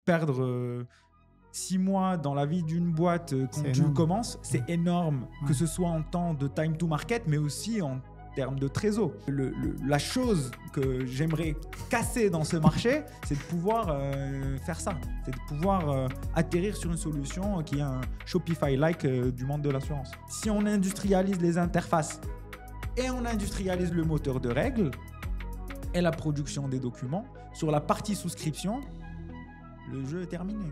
perdre 6 mois dans la vie d'une boîte quand tu commences, c'est énorme, que ce soit en temps de time to market, mais aussi en termes de trésor. La chose que j'aimerais casser dans ce marché, c'est de pouvoir faire ça, c'est de pouvoir atterrir sur une solution qui est un Shopify-like du monde de l'assurance. Si on industrialise les interfaces et on industrialise le moteur de règles et la production des documents, sur la partie souscription, le jeu est terminé.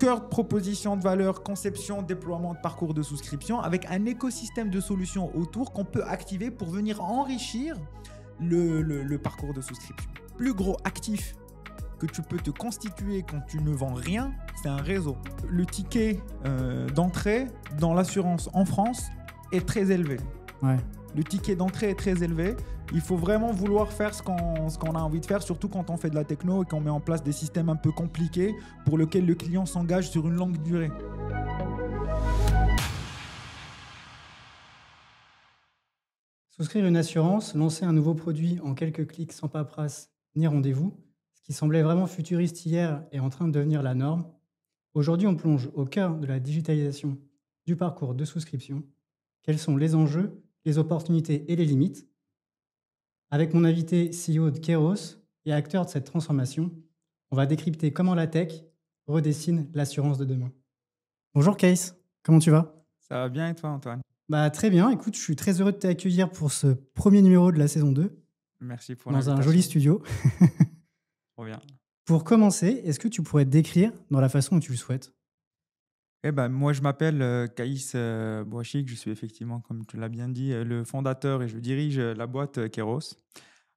Cœur de proposition de valeur, conception, déploiement de parcours de souscription avec un écosystème de solutions autour qu'on peut activer pour venir enrichir le parcours de souscription. Plus gros actif que tu peux te constituer quand tu ne vends rien, c'est un réseau. Le ticket d'entrée dans l'assurance en France est très élevé. Ouais. Le ticket d'entrée est très élevé. Il faut vraiment vouloir faire ce qu'on a envie de faire, surtout quand on fait de la techno et qu'on met en place des systèmes un peu compliqués pour lesquels le client s'engage sur une longue durée. Souscrire une assurance, lancer un nouveau produit en quelques clics sans paperasse ni rendez-vous, ce qui semblait vraiment futuriste hier est en train de devenir la norme. Aujourd'hui, on plonge au cœur de la digitalisation du parcours de souscription. Quels sont les enjeux, les opportunités et les limites? Avec mon invité CEO de Kairos et acteur de cette transformation, on va décrypter comment la tech redessine l'assurance de demain. Bonjour Kees, comment tu vas? Ça va bien et toi Antoine? Très bien, écoute, je suis très heureux de t'accueillir pour ce premier numéro de la saison 2. Merci pour dans l'invitation. un joli studio. Trop bien. Pour commencer, est-ce que tu pourrais te décrire dans la façon dont tu le souhaites? Moi, je m'appelle Kaïs Bouachik. Je suis effectivement, comme tu l'as bien dit, le fondateur et je dirige la boîte Kairos.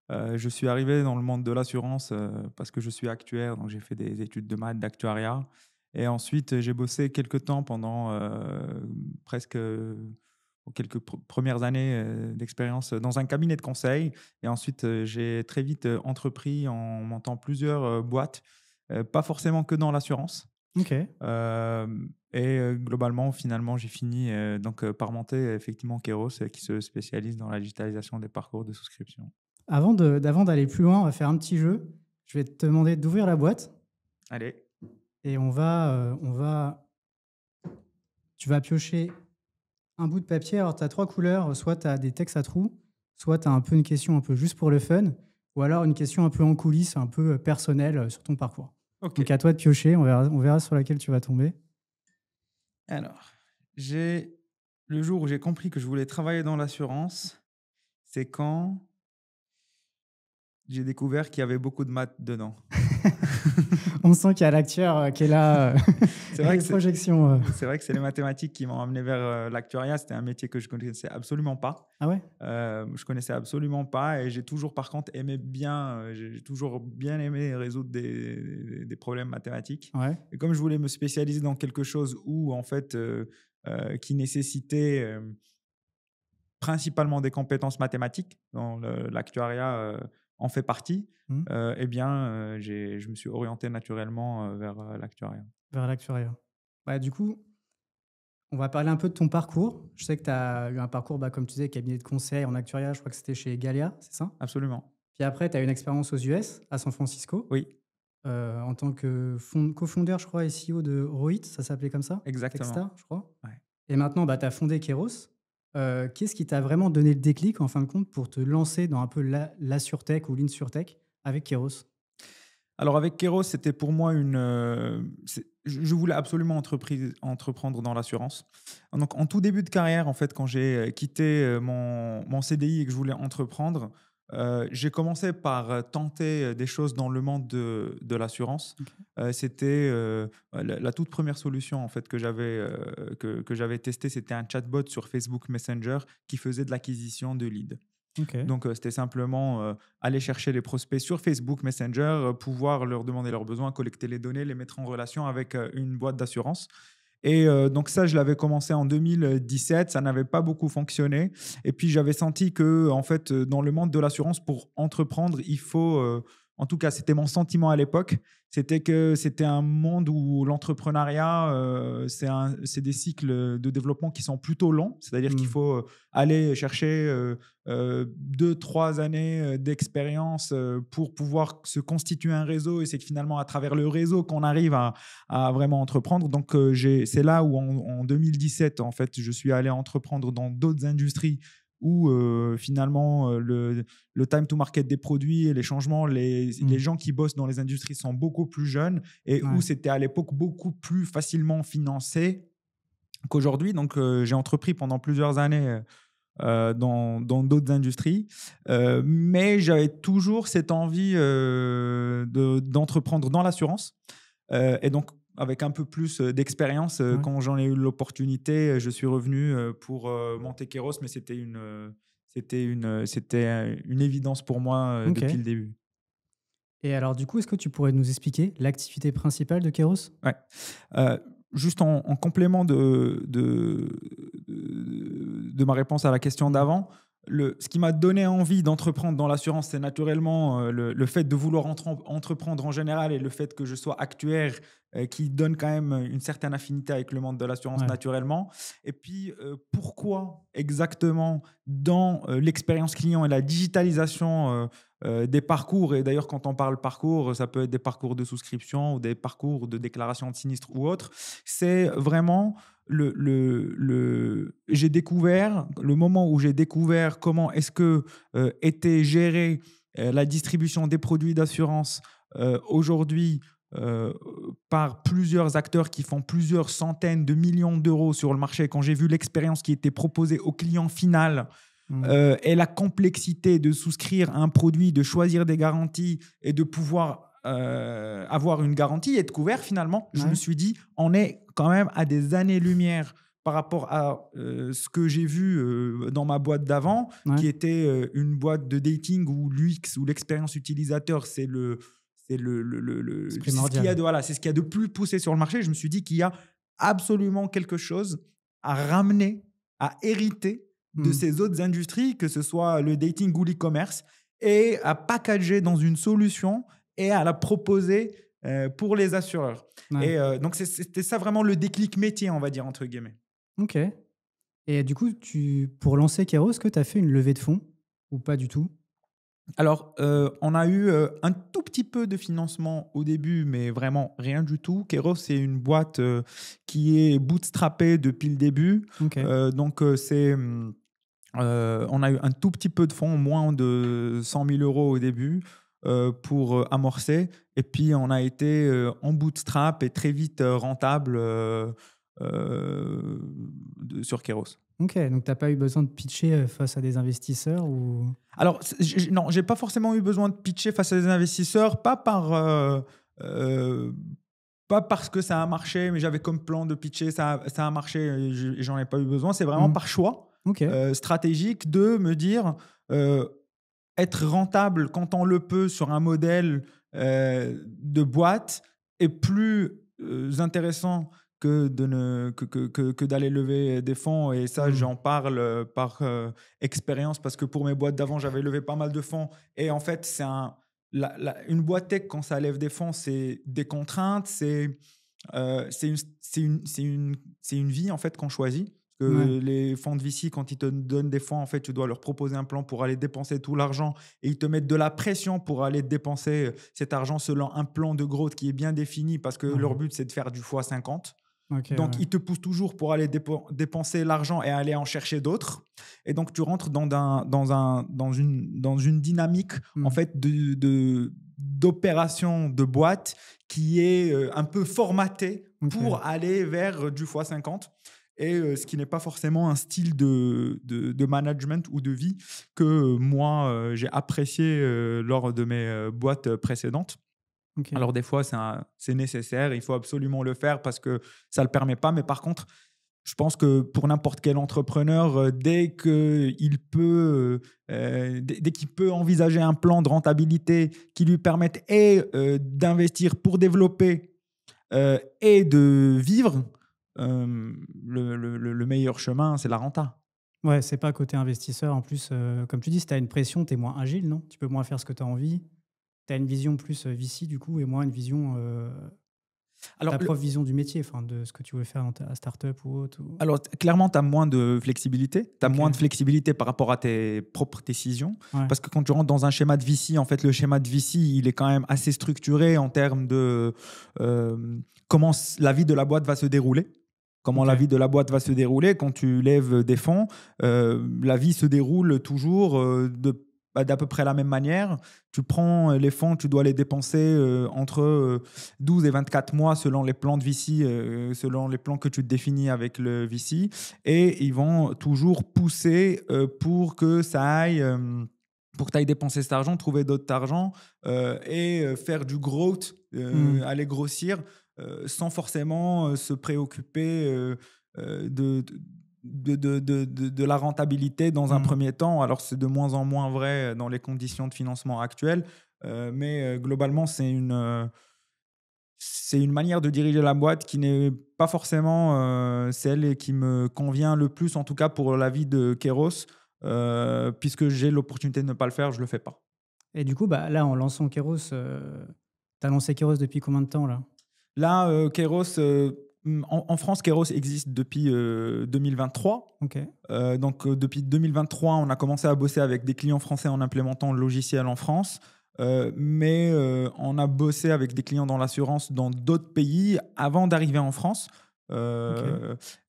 Je suis arrivé dans le monde de l'assurance parce que je suis actuaire, donc j'ai fait des études de maths, d'actuariat. Et ensuite, j'ai bossé quelques temps pendant presque quelques premières années d'expérience dans un cabinet de conseil. Et ensuite, j'ai très vite entrepris en montant plusieurs boîtes, pas forcément que dans l'assurance. Ok. Globalement, finalement, j'ai fini par monter effectivement Kairos qui se spécialise dans la digitalisation des parcours de souscription. Avant d'aller plus loin, on va faire un petit jeu. Je vais te demander d'ouvrir la boîte Allez, et tu vas piocher un bout de papier. Alors, tu as 3 couleurs. Soit tu as des textes à trous, soit tu as un peu une question un peu juste pour le fun, ou alors une question un peu en coulisses, un peu personnelle sur ton parcours. ok. Donc, à toi de piocher. On verra sur laquelle tu vas tomber. Alors, le jour où j'ai compris que je voulais travailler dans l'assurance, c'est quand j'ai découvert qu'il y avait beaucoup de maths dedans. On sent qu'il y a l'actuaire qui est là. C'est vrai les que projections. c'est vrai que c'est les mathématiques qui m'ont amené vers l'actuariat. C'était un métier que je connaissais absolument pas. Ah ouais? Je connaissais absolument pas et j'ai toujours, par contre, j'ai toujours bien aimé résoudre des problèmes mathématiques. Ouais. Et comme je voulais me spécialiser dans quelque chose où, en fait, qui nécessitait principalement des compétences mathématiques, dans l'actuariat en fait partie, je me suis orienté naturellement vers l'actuariat. Vers l'actuariat. Du coup, on va parler un peu de ton parcours. Je sais que tu as eu un parcours, comme tu disais, cabinet de conseil en actuariat. Je crois que c'était chez Gallia, c'est ça? Absolument. Puis après, tu as eu une expérience aux US, à San Francisco, Oui, en tant que cofondeur, je crois, et CEO de Rohit, ça s'appelait comme ça? exactement. Techstar, je crois. Ouais. Et maintenant, tu as fondé Kairos. Qu'est-ce qui t'a vraiment donné le déclic, en fin de compte, pour te lancer dans un peu l'assurtech ou l'insurtech avec Kairos? Alors avec Kairos, c'était pour moi je voulais absolument entreprendre dans l'assurance. Donc en tout début de carrière, en fait, quand j'ai quitté mon CDI et que je voulais entreprendre, j'ai commencé par tenter des choses dans le monde de l'assurance. Okay. C'était la toute première solution en fait que j'avais testée, c'était un chatbot sur Facebook Messenger qui faisait de l'acquisition de leads. Okay. Donc, c'était simplement aller chercher les prospects sur Facebook Messenger, pouvoir leur demander leurs besoins, collecter les données, les mettre en relation avec une boîte d'assurance. Et donc ça, je l'avais commencé en 2017, ça n'avait pas beaucoup fonctionné. Et puis, j'avais senti que, en fait, dans le monde de l'assurance, pour entreprendre, il faut en tout cas, c'était mon sentiment à l'époque, c'était que c'était un monde où l'entrepreneuriat, c'est des cycles de développement qui sont plutôt longs. C'est-à-dire qu'il faut aller chercher 2-3 années d'expérience pour pouvoir se constituer un réseau. Et c'est que finalement, à travers le réseau qu'on arrive à vraiment entreprendre. Donc, c'est là où, en 2017, en fait, je suis allé entreprendre dans d'autres industries où finalement le time to market des produits et les changements, les gens qui bossent dans les industries sont beaucoup plus jeunes et où c'était à l'époque beaucoup plus facilement financé qu'aujourd'hui. Donc, j'ai entrepris pendant plusieurs années dans d'autres industries, mais j'avais toujours cette envie d'entreprendre dans l'assurance. Et donc, avec un peu plus d'expérience, quand j'en ai eu l'opportunité, je suis revenu pour monter Keros, mais c'était une évidence pour moi depuis le début. Et alors, du coup, est-ce que tu pourrais nous expliquer l'activité principale de Keros? Ouais. Juste en complément de ma réponse à la question d'avant, ce qui m'a donné envie d'entreprendre dans l'assurance, c'est naturellement le fait de vouloir entreprendre en général et le fait que je sois actuaire qui donne quand même une certaine affinité avec le monde de l'assurance naturellement. Et puis, pourquoi exactement dans l'expérience client et la digitalisation des parcours, et d'ailleurs quand on parle parcours, ça peut être des parcours de souscription ou des parcours de déclaration de sinistre ou autre, c'est vraiment j'ai découvert, le moment où j'ai découvert comment est-ce que était gérée la distribution des produits d'assurance aujourd'hui par plusieurs acteurs qui font plusieurs centaines de millions d'euros sur le marché. Quand j'ai vu l'expérience qui était proposée au client final et la complexité de souscrire un produit, de choisir des garanties et de pouvoir avoir une garantie et être couvert finalement, je me suis dit, on est quand même à des années-lumière par rapport à ce que j'ai vu dans ma boîte d'avant, qui était une boîte de dating où l'UX ou l'expérience utilisateur, c'est ce qu'il y a c'est ce qu'il y a de plus poussé sur le marché. Je me suis dit qu'il y a absolument quelque chose à ramener, à hériter de ces autres industries, que ce soit le dating ou l'e-commerce, et à packager dans une solution et à la proposer pour les assureurs. Et donc, c'était ça vraiment le déclic métier, on va dire, entre guillemets. Ok. Et du coup, pour lancer Keros, est-ce que tu as fait une levée de fonds ou pas du tout? Alors, on a eu un tout petit peu de financement au début, mais vraiment rien du tout. Keros, c'est une boîte qui est bootstrappée depuis le début. Donc, on a eu un tout petit peu de fonds, moins de 100 000 euros au début pour amorcer. Et puis, on a été en bootstrap et très vite rentable sur Keros. Ok, donc tu n'as pas eu besoin de pitcher face à des investisseurs ou... Alors, non, je n'ai pas forcément eu besoin de pitcher face à des investisseurs, pas parce que ça a marché, mais j'avais comme plan de pitcher, ça a marché et j'en ai pas eu besoin. C'est vraiment par choix stratégique de me dire être rentable quand on le peut sur un modèle de boîte est plus intéressant que d'aller lever des fonds. Et ça, j'en parle par expérience, parce que pour mes boîtes d'avant, j'avais levé pas mal de fonds. Et en fait, une boîte tech, quand ça lève des fonds, c'est des contraintes, c'est une vie en fait qu'on choisit. Parce que les fonds de VC, quand ils te donnent des fonds, en fait, tu dois leur proposer un plan pour aller dépenser tout l'argent, et ils te mettent de la pression pour aller dépenser cet argent selon un plan de growth qui est bien défini, parce que leur but, c'est de faire du x50. Donc, ils te poussent toujours pour aller dépenser l'argent et aller en chercher d'autres. Et donc, tu rentres dans une dynamique en fait d'opération de boîte qui est un peu formatée pour aller vers du x50. Et ce qui n'est pas forcément un style de management ou de vie que moi, j'ai apprécié lors de mes boîtes précédentes. Alors, des fois, c'est nécessaire, il faut absolument le faire parce que ça ne le permet pas. Mais par contre, je pense que pour n'importe quel entrepreneur, dès qu'il peut envisager un plan de rentabilité qui lui permette d'investir pour développer et de vivre, le meilleur chemin, c'est la renta. Ouais, c'est pas côté investisseur. En plus, comme tu dis, si tu as une pression, tu es moins agile, non? Tu peux moins faire ce que tu as envie. tu as une vision plus VC du coup et moi une vision, Alors, ta propre vision du métier, enfin de ce que tu veux faire dans ta startup ou autre. alors, clairement, tu as moins de flexibilité. Tu as Ok. moins de flexibilité par rapport à tes propres décisions. Ouais. Parce que quand tu rentres dans un schéma de VC, en fait, le schéma de VC, il est quand même assez structuré en termes de comment la vie de la boîte va se dérouler. Comment Ok. la vie de la boîte va se dérouler quand tu lèves des fonds. La vie se déroule toujours d'à peu près la même manière. Tu prends les fonds, tu dois les dépenser entre 12 et 24 mois selon les plans de VC, selon les plans que tu te définis avec le VC. Et ils vont toujours pousser pour que ça aille... pour que tu ailles dépenser cet argent, trouver d'autres argent et faire du growth, aller grossir sans forcément se préoccuper de la rentabilité dans un premier temps. Alors, c'est de moins en moins vrai dans les conditions de financement actuelles, mais globalement, c'est une manière de diriger la boîte qui n'est pas forcément celle qui me convient le plus, en tout cas pour la vie de Keros, puisque j'ai l'opportunité de ne pas le faire, je ne le fais pas. Et du coup, bah, là, en lançant Keros, tu as lancé Keros depuis combien de temps là? Là, Keros, en France, Keros existe depuis 2023. Ok. Donc, depuis 2023, on a commencé à bosser avec des clients français en implémentant le logiciel en France. Mais on a bossé avec des clients dans l'assurance dans d'autres pays avant d'arriver en France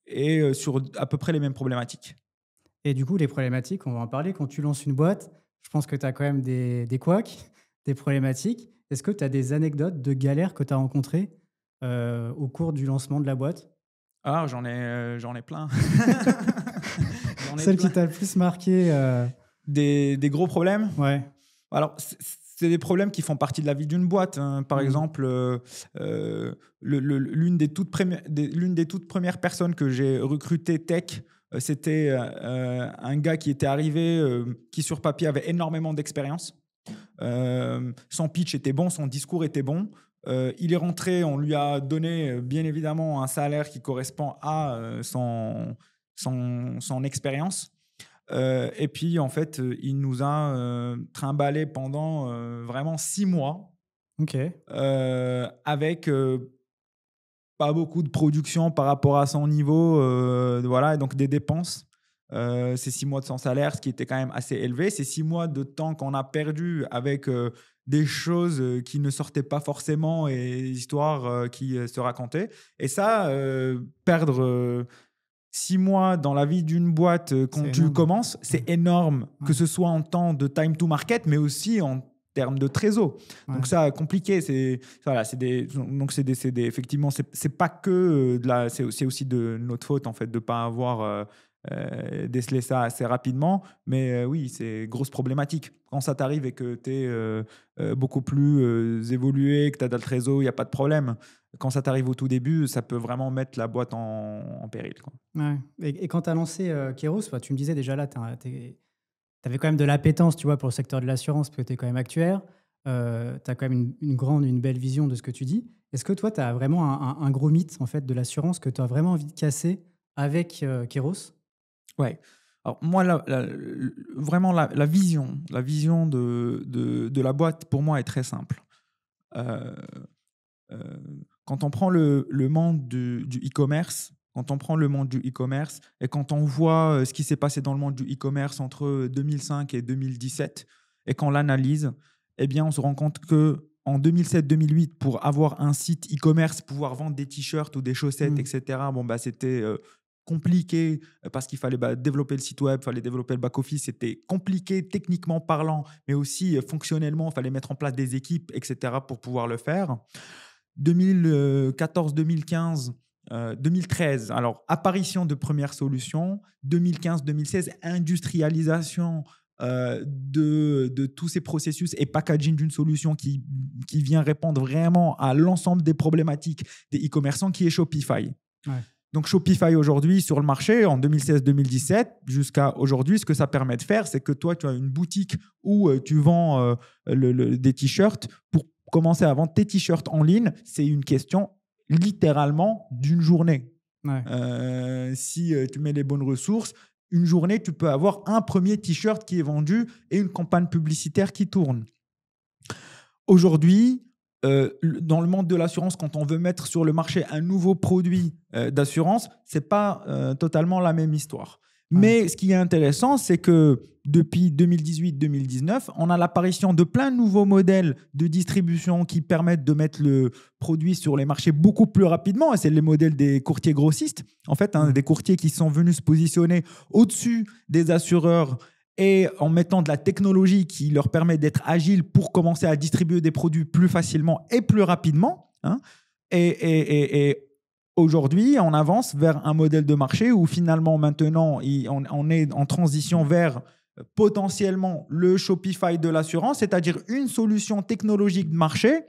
et sur à peu près les mêmes problématiques. Et du coup, les problématiques, on va en parler. Quand tu lances une boîte, je pense que tu as quand même des couacs, des problématiques. Est-ce que tu as des anecdotes de galères que tu as rencontrées au cours du lancement de la boîte? Ah, j'en ai plein. J'en ai Celle plein. qui t'a le plus marqué? Des gros problèmes? Ouais. Alors, c'est des problèmes qui font partie de la vie d'une boîte, hein. Par exemple, l'une des toutes premières personnes que j'ai recrutées tech, c'était un gars qui était arrivé, qui sur papier avait énormément d'expérience. Son pitch était bon, son discours était bon. Il est rentré, on lui a donné bien évidemment un salaire qui correspond à son expérience. Et puis, en fait, il nous a trimballé pendant vraiment 6 mois Ok. avec pas beaucoup de production par rapport à son niveau. Voilà, et donc des dépenses. Ces 6 mois de son salaire, ce qui était quand même assez élevé. Ces 6 mois de temps qu'on a perdu avec des choses qui ne sortaient pas forcément et des histoires qui se racontaient. Et ça, perdre 6 mois dans la vie d'une boîte quand C'est tu énorme. commences, c'est énorme, que ce soit en temps de time to market, mais aussi en termes de trésor. Ouais. Donc ça, compliqué. Effectivement, c'est pas que c'est aussi de notre faute en fait de pas avoir décelé ça assez rapidement. Mais oui, c'est grosse problématique. Quand ça t'arrive et que tu es beaucoup plus évolué, que tu as de la trésor, il n'y a pas de problème. Quand ça t'arrive au tout début, ça peut vraiment mettre la boîte en péril, quoi. Ouais. Et quand tu as lancé Keros, bah, tu me disais déjà là, tu avais quand même de l'appétence, tu vois, pour le secteur de l'assurance, parce que tu es quand même actuaire. Tu as quand même une belle vision de ce que tu dis. Est-ce que toi, tu as vraiment un gros mythe en fait, de l'assurance que tu as vraiment envie de casser avec Keros? Ouais. Alors moi, vraiment la vision de la boîte, pour moi, est très simple. Euh, Quand on prend le monde du e-commerce, et quand on voit ce qui s'est passé dans le monde du e-commerce entre 2005 et 2017, et qu'on l'analyse, eh bien, on se rend compte que en 2007-2008, pour avoir un site e-commerce, pouvoir vendre des t-shirts ou des chaussettes, etc., bon, bah, c'était compliqué parce qu'il fallait développer le site web, il fallait développer le back-office. C'était compliqué techniquement parlant, mais aussi fonctionnellement, il fallait mettre en place des équipes, etc., pour pouvoir le faire. 2014, 2015, 2013, alors apparition de premières solutions. 2015, 2016, industrialisation de tous ces processus et packaging d'une solution qui vient répondre vraiment à l'ensemble des problématiques des e-commerçants, qui est Shopify. Ouais. Donc Shopify aujourd'hui sur le marché, en 2016-2017 jusqu'à aujourd'hui, ce que ça permet de faire, c'est que toi, tu as une boutique où tu vends des t-shirts. Pour commencer à vendre tes t-shirts en ligne, c'est une question littéralement d'une journée. Ouais. Si tu mets les bonnes ressources, une journée, tu peux avoir un premier t-shirt qui est vendu et une campagne publicitaire qui tourne. aujourd'hui, dans le monde de l'assurance, quand on veut mettre sur le marché un nouveau produit d'assurance, ce n'est pas totalement la même histoire. Mais ce qui est intéressant, c'est que depuis 2018-2019, on a l'apparition de plein de nouveaux modèles de distribution qui permettent de mettre le produit sur les marchés beaucoup plus rapidement. Et c'est les modèles des courtiers grossistes, en fait, des courtiers qui sont venus se positionner au-dessus des assureurs et en mettant de la technologie qui leur permet d'être agiles pour commencer à distribuer des produits plus facilement et plus rapidement. Et aujourd'hui, on avance vers un modèle de marché où finalement, maintenant, on est en transition vers potentiellement le Shopify de l'assurance, c'est-à-dire une solution technologique de marché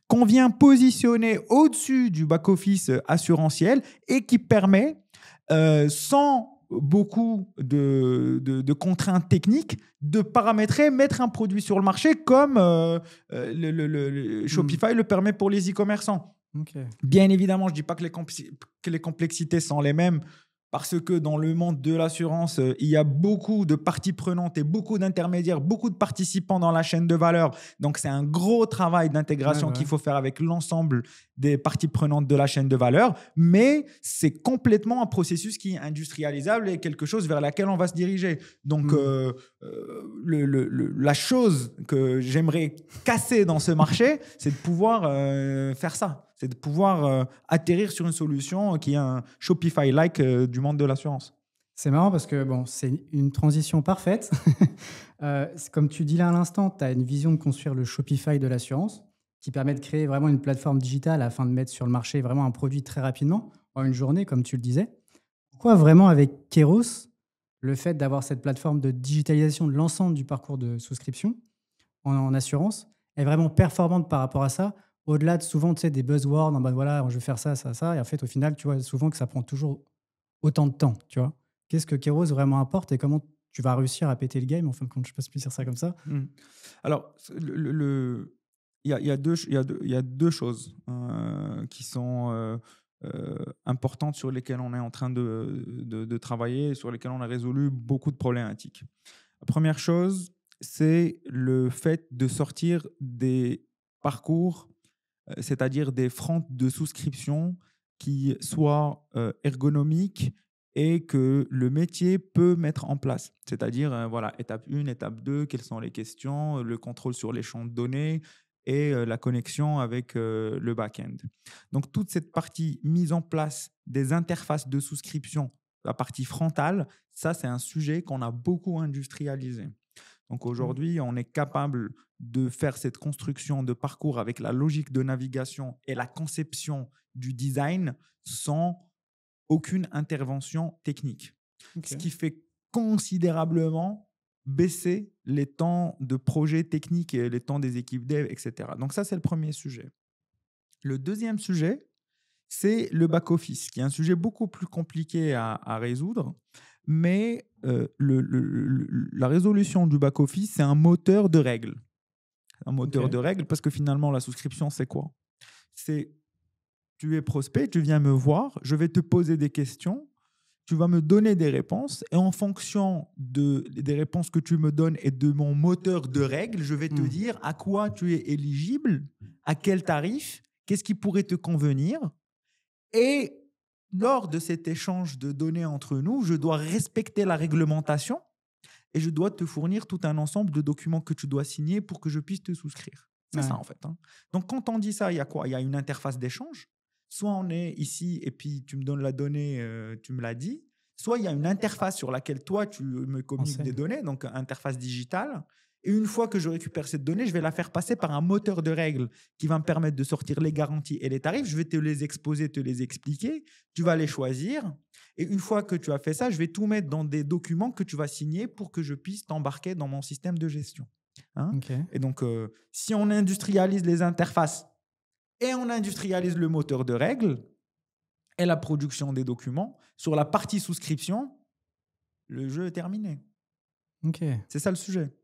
qu'on vient positionner au-dessus du back-office assurantiel et qui permet, sans beaucoup de contraintes techniques, de paramétrer, mettre un produit sur le marché comme le Shopify le permet pour les e-commerçants. Okay. Bien évidemment, je ne dis pas que les complexités sont les mêmes parce que dans le monde de l'assurance, il y a beaucoup de parties prenantes et beaucoup d'intermédiaires, beaucoup de participants dans la chaîne de valeur. Donc, c'est un gros travail d'intégration qu'il faut faire avec l'ensemble des parties prenantes de la chaîne de valeur. Mais c'est complètement un processus qui est industrialisable et quelque chose vers laquelle on va se diriger. Donc, la chose que j'aimerais casser dans ce marché, c'est de pouvoir faire ça. C'est de pouvoir atterrir sur une solution qui est un Shopify-like du monde de l'assurance. C'est marrant parce que c'est une transition parfaite. Comme tu dis là à l'instant, tu as une vision de construire le Shopify de l'assurance qui permet de créer vraiment une plateforme digitale afin de mettre sur le marché vraiment un produit très rapidement, en une journée, comme tu le disais. Pourquoi vraiment avec Keros, le fait d'avoir cette plateforme de digitalisation de l'ensemble du parcours de souscription en assurance est vraiment performante par rapport à ça? Au-delà de souvent des buzzwords, en mode voilà, je vais faire ça, ça, ça. Et en fait, au final, tu vois souvent que ça prend toujours autant de temps. Tu vois. Qu'est-ce que Keros vraiment apporte et comment tu vas réussir à péter le game, en fin de compte? Je ne sais pas si je peux dire ça comme ça. Alors, il y a deux choses qui sont importantes sur lesquelles on est en train de travailler et sur lesquelles on a résolu beaucoup de problématiques. La première chose, c'est le fait de sortir des parcours, c'est-à-dire des fronts de souscription qui soient ergonomiques et que le métier peut mettre en place. C'est-à-dire, voilà, étape 1, étape 2, quelles sont les questions, le contrôle sur les champs de données et la connexion avec le back-end. Donc, toute cette partie mise en place des interfaces de souscription, la partie frontale, ça, c'est un sujet qu'on a beaucoup industrialisé. Donc aujourd'hui, on est capable de faire cette construction de parcours avec la logique de navigation et la conception du design sans aucune intervention technique. Ce qui fait considérablement baisser les temps de projet technique et les temps des équipes dev, etc. Donc ça, c'est le premier sujet. Le deuxième sujet, c'est le back-office, qui est un sujet beaucoup plus compliqué à résoudre. Mais la résolution du back-office, c'est un moteur de règles. Un moteur de règles parce que finalement, la souscription, c'est quoi? C'est tu es prospect, tu viens me voir, je vais te poser des questions, tu vas me donner des réponses et en fonction des réponses que tu me donnes et de mon moteur de règles, je vais te dire à quoi tu es éligible, à quel tarif, qu'est-ce qui pourrait te convenir. Et lors de cet échange de données entre nous, je dois respecter la réglementation et je dois te fournir tout un ensemble de documents que tu dois signer pour que je puisse te souscrire. C'est ça, en fait. Donc, quand on dit ça, il y a quoi? Il y a une interface d'échange. Soit on est ici et puis tu me donnes la donnée, tu me l'as dit. Soit il y a une interface sur laquelle toi, tu me communiques des données, donc interface digitale. Et une fois que je récupère cette donnée, je vais la faire passer par un moteur de règles qui va me permettre de sortir les garanties et les tarifs. Je vais te les exposer, te les expliquer. Tu vas les choisir. Et une fois que tu as fait ça, je vais tout mettre dans des documents que tu vas signer pour que je puisse t'embarquer dans mon système de gestion. Et donc, si on industrialise les interfaces et on industrialise le moteur de règles et la production des documents, sur la partie souscription, le jeu est terminé. C'est ça le sujet.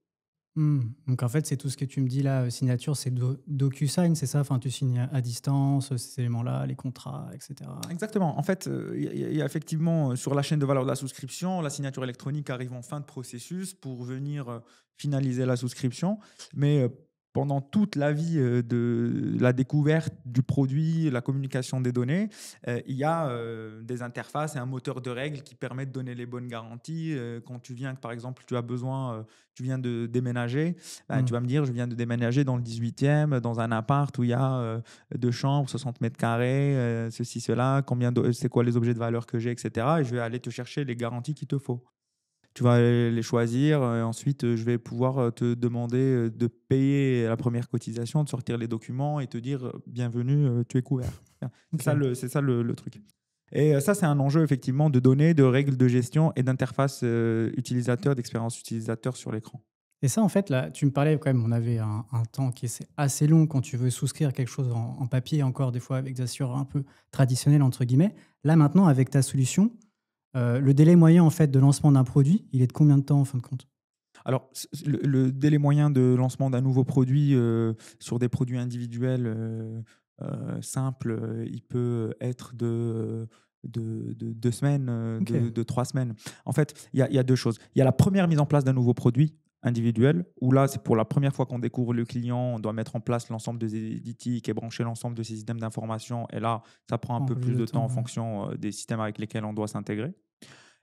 Donc en fait, c'est tout ce que tu me dis là, signature, c'est DocuSign, c'est ça? Enfin, tu signes à distance, ces éléments-là, les contrats, etc. Exactement. En fait, il y a effectivement sur la chaîne de valeur de la souscription, la signature électronique arrive en fin de processus pour venir finaliser la souscription. Mais pendant toute la vie de la découverte du produit, la communication des données, il y a des interfaces et un moteur de règles qui permet de donner les bonnes garanties. Quand tu viens, par exemple, tu viens de déménager, tu vas me dire, je viens de déménager dans le 18e, dans un appart où il y a 2 chambres, 60 mètres carrés, ceci, cela, c'est quoi les objets de valeur que j'ai, etc. Et je vais aller te chercher les garanties qu'il te faut. Tu vas les choisir. Ensuite, je vais pouvoir te demander de payer la première cotisation, de sortir les documents et te dire bienvenue, tu es couvert. C'est ça le truc. Et ça, c'est un enjeu effectivement de données, de règles de gestion et d'interface utilisateur, d'expérience utilisateur sur l'écran. Et ça, en fait, là, tu me parlais quand même, on avait un temps qui est assez long quand tu veux souscrire quelque chose en papier, encore des fois avec des assureurs un peu traditionnels, entre guillemets. Là, maintenant, avec ta solution, le délai moyen en fait, de lancement d'un produit, il est de combien de temps en fin de compte? Alors, le délai moyen de lancement d'un nouveau produit sur des produits individuels simples, il peut être de 2 semaines, Ok. de 3 semaines. En fait, il y a deux choses. Il y a la première mise en place d'un nouveau produit individuel, où là, c'est pour la première fois qu'on découvre le client, on doit mettre en place l'ensemble des éthiques et brancher l'ensemble de ces systèmes d'information. Et là, ça prend un Un peu peu plus plus de de temps temps, en ouais. fonction des systèmes avec lesquels on doit s'intégrer.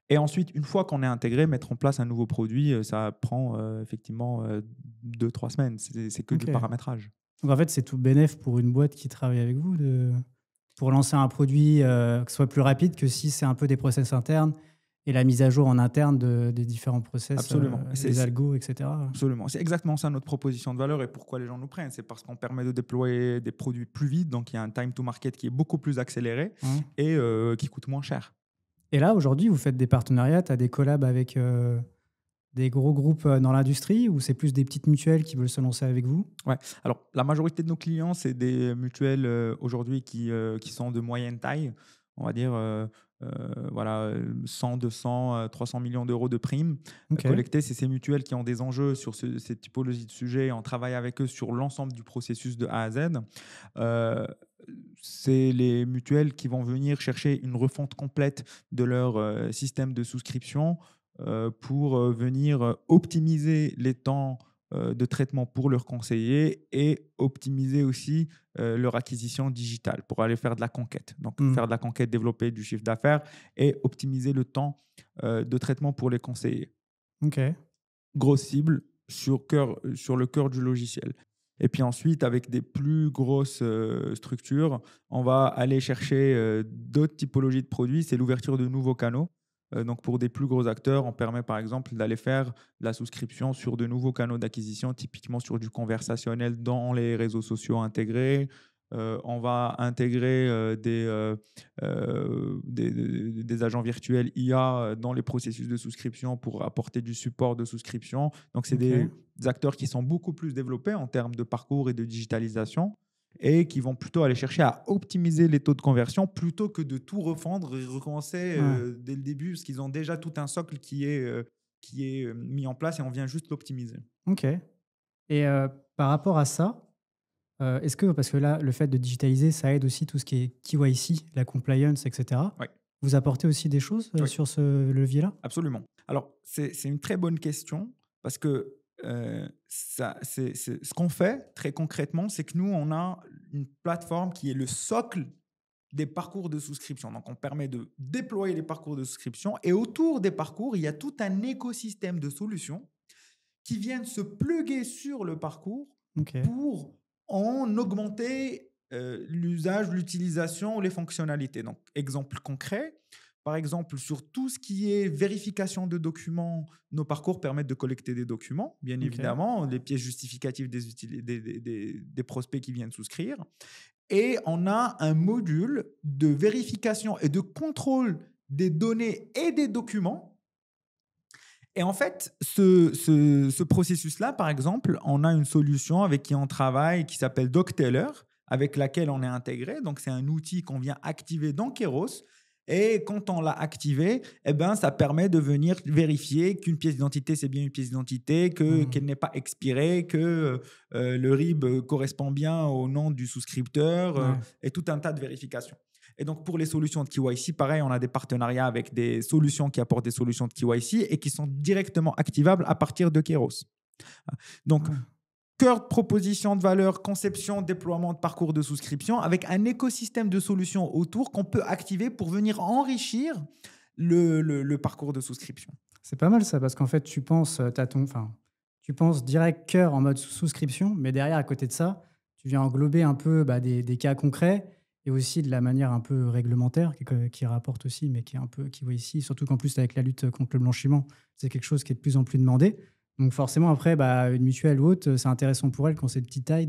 Et ensuite, une fois qu'on est intégré, mettre en place un nouveau produit, ça prend effectivement 2, 3 semaines. C'est que du Ok. paramétrage. Donc en fait, c'est tout bénef pour une boîte qui travaille avec vous pour lancer un produit que ce soit plus rapide que si c'est un peu des process internes et la mise à jour en interne des différents process, Absolument. les algos, etc. Absolument. C'est exactement ça notre proposition de valeur et pourquoi les gens nous prennent. C'est parce qu'on permet de déployer des produits plus vite, donc il y a un time to market qui est beaucoup plus accéléré Hein. et qui coûte moins cher. Et là, aujourd'hui, vous faites des partenariats, tu as des collabs avec des gros groupes dans l'industrie ou c'est plus des petites mutuelles qui veulent se lancer avec vous? Ouais. Alors, la majorité de nos clients, c'est des mutuelles aujourd'hui qui sont de moyenne taille, on va dire voilà, 100, 200, 300 millions d'euros de primes Ok. collectées. C'est ces mutuelles qui ont des enjeux sur ces typologies de sujets. On travaille avec eux sur l'ensemble du processus de A à Z. Euh, c'est les mutuelles qui vont venir chercher une refonte complète de leur système de souscription pour venir optimiser les temps de traitement pour leurs conseillers et optimiser aussi leur acquisition digitale pour aller faire de la conquête. Donc, Hmm. faire de la conquête, développer du chiffre d'affaires et optimiser le temps de traitement pour les conseillers. Ok. Grosse cible sur le cœur du logiciel. Et puis ensuite, avec des plus grosses structures, on va aller chercher d'autres typologies de produits. C'est l'ouverture de nouveaux canaux. Donc, pour des plus gros acteurs, on permet par exemple d'aller faire de la souscription sur de nouveaux canaux d'acquisition, typiquement sur du conversationnel dans les réseaux sociaux intégrés. On va intégrer des agents virtuels IA dans les processus de souscription pour apporter du support de souscription. Donc, c'est Ok. des acteurs qui sont beaucoup plus développés en termes de parcours et de digitalisation et qui vont plutôt aller chercher à optimiser les taux de conversion plutôt que de tout refendre et recommencer Ouais. dès le début, parce qu'ils ont déjà tout un socle qui est mis en place et on vient juste l'optimiser. Ok. Et par rapport à ça, est-ce que, parce que là, le fait de digitaliser, ça aide aussi tout ce qui est KYC, la compliance, etc. Oui, Vous apportez aussi des choses oui, sur ce levier-là? absolument. Alors, c'est une très bonne question parce que ce qu'on fait très concrètement, c'est que nous, on a une plateforme qui est le socle des parcours de souscription. Donc, on permet de déployer les parcours de souscription et autour des parcours, il y a tout un écosystème de solutions qui viennent se pluguer sur le parcours Ok. pour en augmenter l'usage, l'utilisation, les fonctionnalités. Donc, exemple concret, par exemple, sur tout ce qui est vérification de documents, nos parcours permettent de collecter des documents, bien Ok. évidemment, les pièces justificatives des prospects qui viennent souscrire. Et on a un module de vérification et de contrôle des données et des documents. Et en fait, ce processus-là, par exemple, on a une solution avec qui on travaille qui s'appelle DocTeller, avec laquelle on est intégré. Donc, c'est un outil qu'on vient activer dans Keros. Et quand on l'a activé, eh ben, ça permet de venir vérifier qu'une pièce d'identité, c'est bien une pièce d'identité, qu'elle n'est pas expirée, que le RIB correspond bien au nom du souscripteur Ouais. et tout un tas de vérifications. Et donc, pour les solutions de KYC, pareil, on a des partenariats avec des solutions qui apportent des solutions de KYC et qui sont directement activables à partir de Keros. Donc, Ouais. cœur de proposition de valeur, conception, déploiement de parcours de souscription, avec un écosystème de solutions autour qu'on peut activer pour venir enrichir le parcours de souscription. C'est pas mal ça, parce qu'en fait, tu penses direct cœur en mode souscription, mais derrière, à côté de ça, tu viens englober un peu des cas concrets et aussi de la manière un peu réglementaire qui rapporte aussi, mais qui voit ici, surtout qu'en plus, avec la lutte contre le blanchiment, c'est quelque chose qui est de plus en plus demandé. Donc forcément, après, une mutuelle ou autre, c'est intéressant pour elle quand c'est de petite taille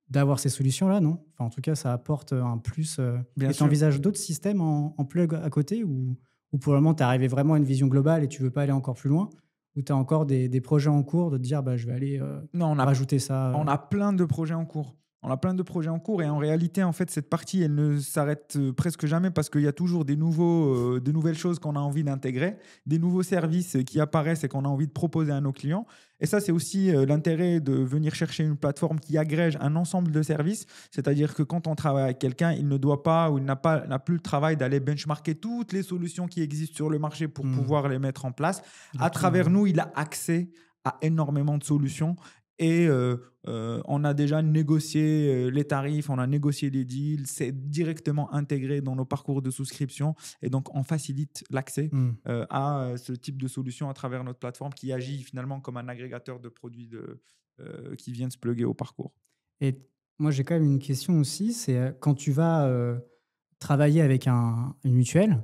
d'avoir ces solutions-là, non? Enfin, en tout cas, ça apporte un plus. Bien Et tu sûr. envisages d'autres systèmes en plug à côté ou pour le moment, tu es arrivé vraiment à une vision globale et tu veux pas aller encore plus loin? Ou tu as encore des projets en cours de te dire, je vais aller Non, rajouter ça on a plein de projets en cours. On a plein de projets en cours et en réalité, en fait, cette partie, elle ne s'arrête presque jamais parce qu'il y a toujours de nouvelles choses qu'on a envie d'intégrer, des nouveaux services qui apparaissent et qu'on a envie de proposer à nos clients. Et ça, c'est aussi l'intérêt de venir chercher une plateforme qui agrège un ensemble de services. C'est-à-dire que quand on travaille avec quelqu'un, il ne doit pas ou il n'a plus le travail d'aller benchmarker toutes les solutions qui existent sur le marché pour pouvoir les mettre en place. À travers nous, il a accès à énormément de solutions. Et on a déjà négocié les tarifs, on a négocié les deals, c'est directement intégré dans nos parcours de souscription et donc on facilite l'accès à ce type de solution à travers notre plateforme qui agit finalement comme un agrégateur de produits qui viennent se plugger au parcours. Et moi, j'ai quand même une question aussi, c'est quand tu vas travailler avec une mutuelle,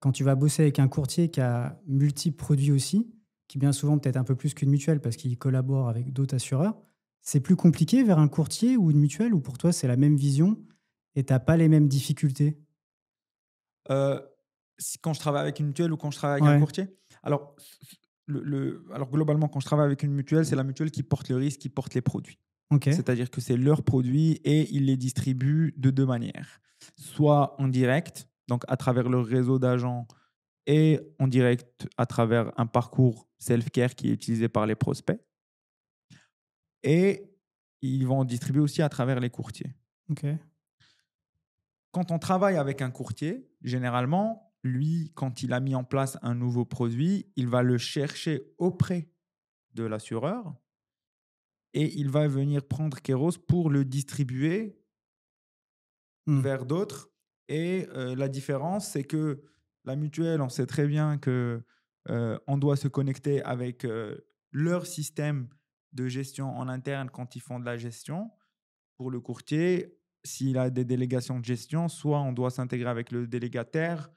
quand tu vas bosser avec un courtier qui a multiples produits aussi, qui bien souvent peut-être un peu plus qu'une mutuelle parce qu'il collabore avec d'autres assureurs, c'est plus compliqué vers un courtier ou une mutuelle ou pour toi c'est la même vision et tu n'as pas les mêmes difficultés? Quand je travaille avec une mutuelle ou quand je travaille avec un courtier? Alors, alors globalement, quand je travaille avec une mutuelle, c'est la mutuelle qui porte le risque, qui porte les produits. Okay. C'est-à-dire que c'est leurs produits et ils les distribuent de deux manières. Soit en direct, donc à travers leur réseau d'agents, et en direct à travers un parcours self-care qui est utilisé par les prospects. Et ils vont distribuer aussi à travers les courtiers. Okay. Quand on travaille avec un courtier, généralement, lui, quand il a mis en place un nouveau produit, il va le chercher auprès de l'assureur et il va venir prendre Keros pour le distribuer vers d'autres. Et la différence, c'est que la mutuelle, on sait très bien qu'on doit se connecter avec leur système de gestion en interne quand ils font de la gestion. Pour le courtier, s'il a des délégations de gestion, soit on doit s'intégrer avec le délégataire,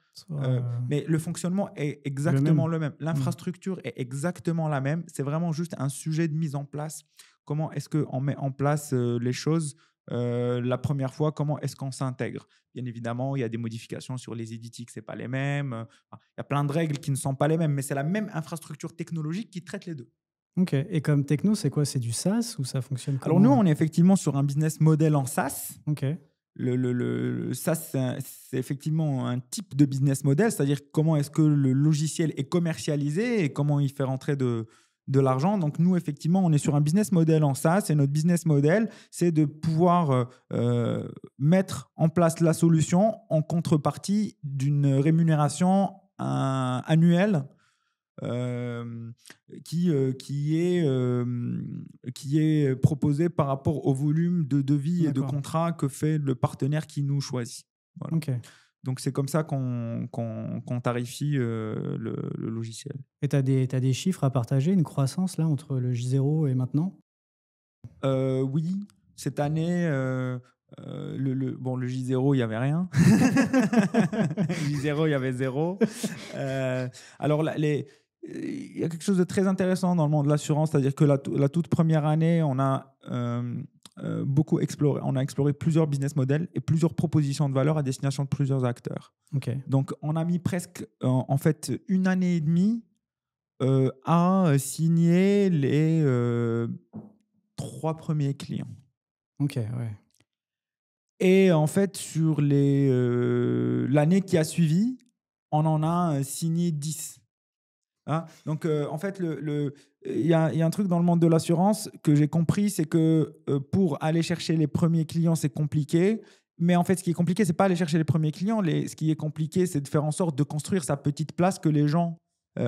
mais le fonctionnement est exactement le même. L'infrastructure est exactement la même. C'est vraiment juste un sujet de mise en place. Comment est-ce qu'on met en place les choses la première fois, comment est-ce qu'on s'intègre? Bien évidemment, il y a des modifications sur les éditiques, ce n'est pas les mêmes. Il y a plein de règles qui ne sont pas les mêmes, mais c'est la même infrastructure technologique qui traite les deux. Ok. Et comme techno, c'est quoi? C'est du SaaS ou ça fonctionne comment? Alors nous, on est effectivement sur un business model en SaaS. Ok. Le SaaS, c'est effectivement un type de business model, c'est-à-dire comment est-ce que le logiciel est commercialisé et comment il fait rentrer de l'argent. Donc nous, effectivement, on est sur un business model en SaaS et notre business model, c'est de pouvoir mettre en place la solution en contrepartie d'une rémunération annuelle qui est proposée par rapport au volume de devis et de contrats que fait le partenaire qui nous choisit. Voilà. Okay. Donc, c'est comme ça qu'on tarifie le logiciel. Et tu as des chiffres à partager, une croissance là, entre le J0 et maintenant? Oui, cette année, le J0, il n'y avait rien. J0, il y avait zéro. Alors, il y a quelque chose de très intéressant dans le monde de l'assurance, c'est-à-dire que la toute première année, on a beaucoup exploré. On a exploré plusieurs business models et plusieurs propositions de valeur à destination de plusieurs acteurs. Okay. Donc, on a mis presque, en fait, une année et demie à signer les 3 premiers clients. Ok, ouais. Et en fait, sur l'année qui a suivi, on en a signé 10. Hein? Donc, en fait, il y a un truc dans le monde de l'assurance que j'ai compris, c'est que pour aller chercher les premiers clients, c'est compliqué. Mais en fait, ce qui est compliqué, c'est pas aller chercher les premiers clients. Ce qui est compliqué, c'est de faire en sorte de construire sa petite place, que les gens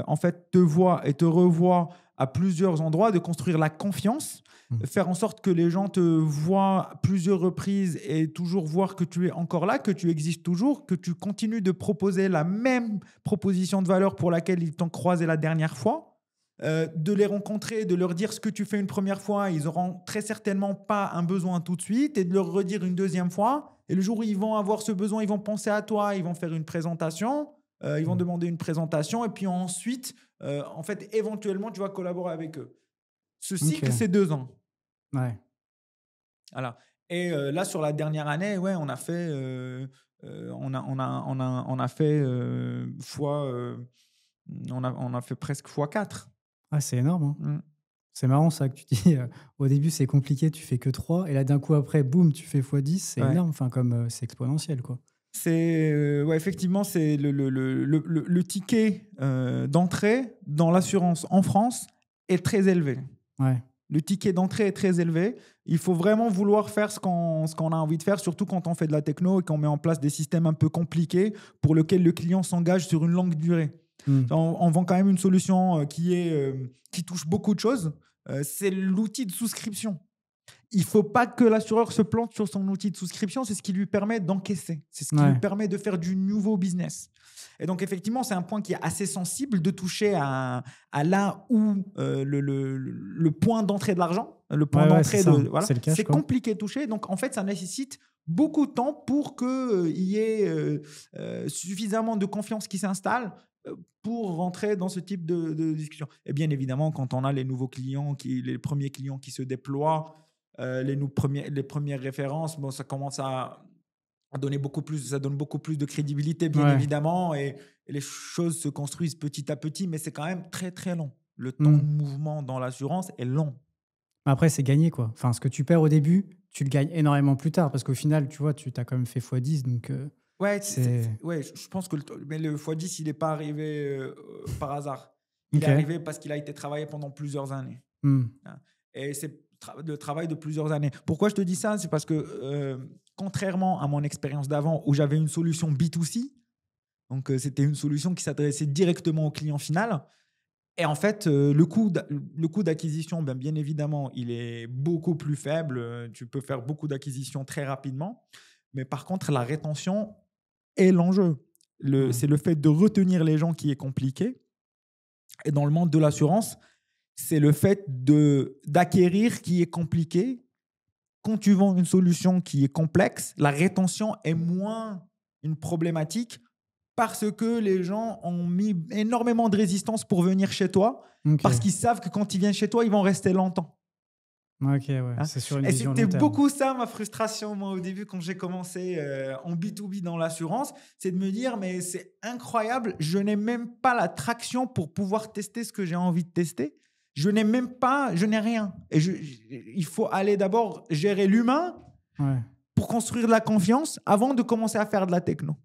en fait te voient et te revoient à plusieurs endroits, de construire la confiance, faire en sorte que les gens te voient à plusieurs reprises et toujours voir que tu es encore là, que tu existes toujours, que tu continues de proposer la même proposition de valeur pour laquelle ils t'ont croisé la dernière fois. De les rencontrer, de leur dire ce que tu fais une première fois, ils n'auront très certainement pas un besoin tout de suite, et de leur redire une deuxième fois. Et le jour où ils vont avoir ce besoin, ils vont penser à toi, ils vont faire une présentation, ils vont demander une présentation, et puis ensuite, en fait, éventuellement, tu vas collaborer avec eux. Ce cycle, c'est 2 ans. Ouais. Voilà. Et là, sur la dernière année, ouais, on a fait, on a fait on a fait presque fois 4. Ah, c'est énorme, hein. C'est marrant ça que tu dis, au début c'est compliqué, tu fais que 3 et là d'un coup après, boum, tu fais x10, c'est énorme, enfin comme c'est exponentiel quoi. C'est ouais, effectivement, c'est le ticket d'entrée dans l'assurance en France est très élevé. Ouais. Le ticket d'entrée est très élevé. Il faut vraiment vouloir faire ce qu'on a envie de faire, surtout quand on fait de la techno et qu'on met en place des systèmes un peu compliqués pour lesquels le client s'engage sur une longue durée. On vend quand même une solution qui touche beaucoup de choses. C'est l'outil de souscription. Il ne faut pas que l'assureur se plante sur son outil de souscription. C'est ce qui lui permet d'encaisser. C'est ce qui lui permet de faire du nouveau business. Et donc, effectivement, c'est un point qui est assez sensible de toucher à là où le point d'entrée de l'argent, le point d'entrée voilà, c'est compliqué de toucher. Donc, en fait, ça nécessite beaucoup de temps pour qu'il y ait suffisamment de confiance qui s'installe pour rentrer dans ce type de discussion. Et bien évidemment, quand on a les nouveaux clients, les premiers clients qui se déploient, les premières références, bon, ça commence à donner beaucoup plus, ça donne beaucoup plus de crédibilité, bien évidemment, et les choses se construisent petit à petit, mais c'est quand même très, très long. Le temps de mouvement dans l'assurance est long. Après, c'est gagné, quoi. Enfin, ce que tu perds au début, tu le gagnes énormément plus tard, parce qu'au final, tu vois, tu as quand même fait x10, donc ouais, je pense que le x10, il n'est pas arrivé par hasard. Il est arrivé parce qu'il a été travaillé pendant plusieurs années. Et c'est le travail de plusieurs années. Pourquoi je te dis ça? C'est parce que contrairement à mon expérience d'avant où j'avais une solution B2C, donc c'était une solution qui s'adressait directement au client final. Et en fait, le coût d'acquisition, bien évidemment, il est beaucoup plus faible. Tu peux faire beaucoup d'acquisitions très rapidement. Mais par contre, la rétention est l'enjeu. C'est le fait de retenir les gens qui est compliqué. Et dans le monde de l'assurance, c'est le fait d'acquérir qui est compliqué. Quand tu vends une solution qui est complexe, la rétention est moins une problématique parce que les gens ont mis énormément de résistance pour venir chez toi, parce qu'ils savent que quand ils viennent chez toi, ils vont rester longtemps. Ok, ouais, c'est sur une vision long terme. Et c'était beaucoup ça, ma frustration, moi, au début, quand j'ai commencé en B2B dans l'assurance, c'est de me dire, mais c'est incroyable, je n'ai même pas la traction pour pouvoir tester ce que j'ai envie de tester. Je n'ai rien. Et il faut aller d'abord gérer l'humain pour construire de la confiance avant de commencer à faire de la techno.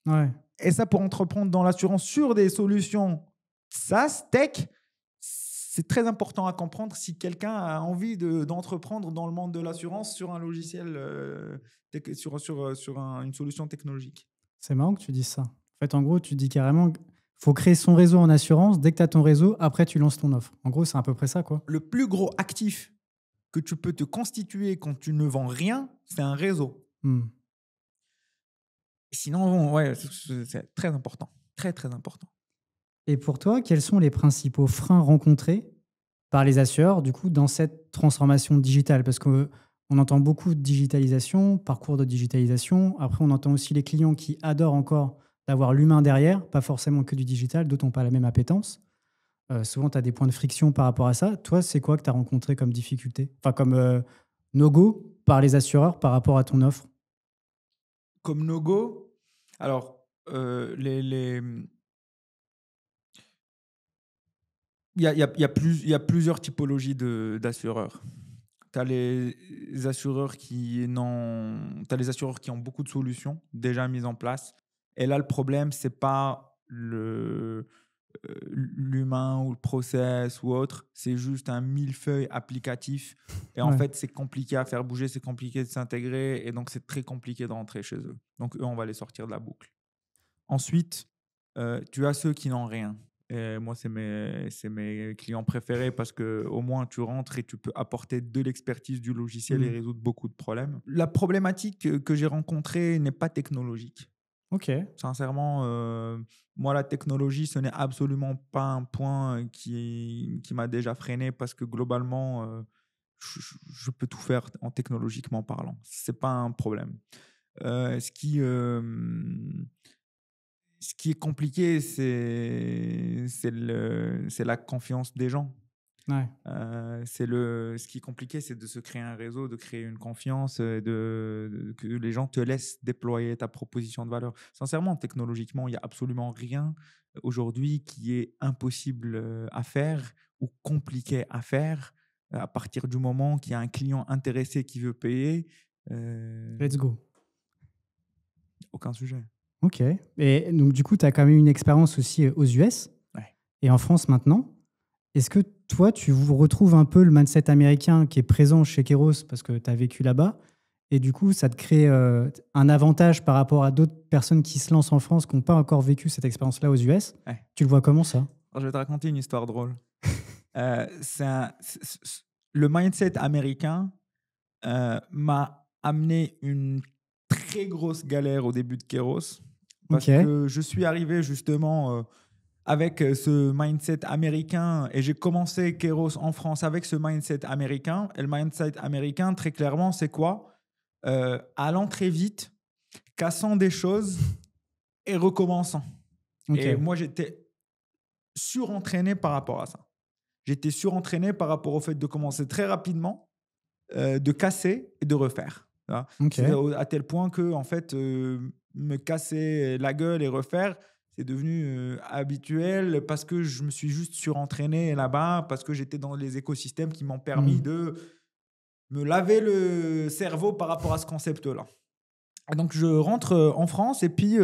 Ouais. Et ça, pour entreprendre dans l'assurance sur des solutions SaaS, tech, c'est très important à comprendre si quelqu'un a envie d'entreprendre dans le monde de l'assurance sur un logiciel, sur une solution technologique. C'est marrant que tu dises ça. En fait, en gros, tu dis carrément qu'il faut créer son réseau en assurance. Dès que tu as ton réseau, après, tu lances ton offre. En gros, c'est à peu près ça, quoi. Le plus gros actif que tu peux te constituer quand tu ne vends rien, c'est un réseau. Sinon, ouais, c'est très important. Très, très important. Et pour toi, quels sont les principaux freins rencontrés par les assureurs, du coup, dans cette transformation digitale? Parce qu'on entend beaucoup de digitalisation, parcours de digitalisation. Après, on entend aussi les clients qui adorent encore d'avoir l'humain derrière, pas forcément que du digital, d'autres n'ont pas la même appétence. Souvent, tu as des points de friction par rapport à ça. Toi, c'est quoi que tu as rencontré comme difficulté? Enfin, comme no-go par les assureurs par rapport à ton offre? Comme no-go? Alors, il y a plusieurs typologies d'assureurs. Tu as les assureurs qui ont beaucoup de solutions déjà mises en place. Et là, le problème, ce n'est pas l'humain ou le process ou autre. C'est juste un millefeuille applicatif. Et en fait, c'est compliqué à faire bouger, c'est compliqué de s'intégrer. Et donc, c'est très compliqué de rentrer chez eux. Donc, eux, on va les sortir de la boucle. Ensuite, tu as ceux qui n'ont rien. Et moi, c'est mes clients préférés parce qu'au moins, tu rentres et tu peux apporter de l'expertise du logiciel et résoudre beaucoup de problèmes. La problématique que j'ai rencontrée n'est pas technologique. Ok. Sincèrement, moi, la technologie, ce n'est absolument pas un point qui m'a déjà freiné parce que globalement, je peux tout faire en technologiquement parlant. Ce n'est pas un problème. Ce qui est compliqué, c'est la confiance des gens. Ouais. Ce qui est compliqué, c'est de se créer un réseau, de créer une confiance, que les gens te laissent déployer ta proposition de valeur. Sincèrement, technologiquement, il n'y a absolument rien aujourd'hui qui est impossible à faire ou compliqué à faire à partir du moment qu'il y a un client intéressé qui veut payer. Let's go. Aucun sujet. Ok. Et donc, du coup, tu as quand même une expérience aussi aux US et en France maintenant. Est-ce que toi, tu retrouves un peu le mindset américain qui est présent chez Kairos parce que tu as vécu là-bas et du coup, ça te crée un avantage par rapport à d'autres personnes qui se lancent en France qui n'ont pas encore vécu cette expérience-là aux US? Tu le vois comment ça? Alors, je vais te raconter une histoire drôle. Le mindset américain m'a amené une très grosse galère au début de Kairos parce que je suis arrivé justement avec ce mindset américain et j'ai commencé Kairos en France avec ce mindset américain. Et le mindset américain, très clairement, c'est quoi? Allant très vite, cassant des choses et recommençant. Et moi, j'étais surentraîné par rapport à ça. J'étais surentraîné par rapport au fait de commencer très rapidement, de casser et de refaire. C'est à tel point que, en fait, me casser la gueule et refaire, c'est devenu habituel parce que je me suis juste surentraîné là-bas, parce que j'étais dans les écosystèmes qui m'ont permis de me laver le cerveau par rapport à ce concept-là. Et donc, je rentre en France et puis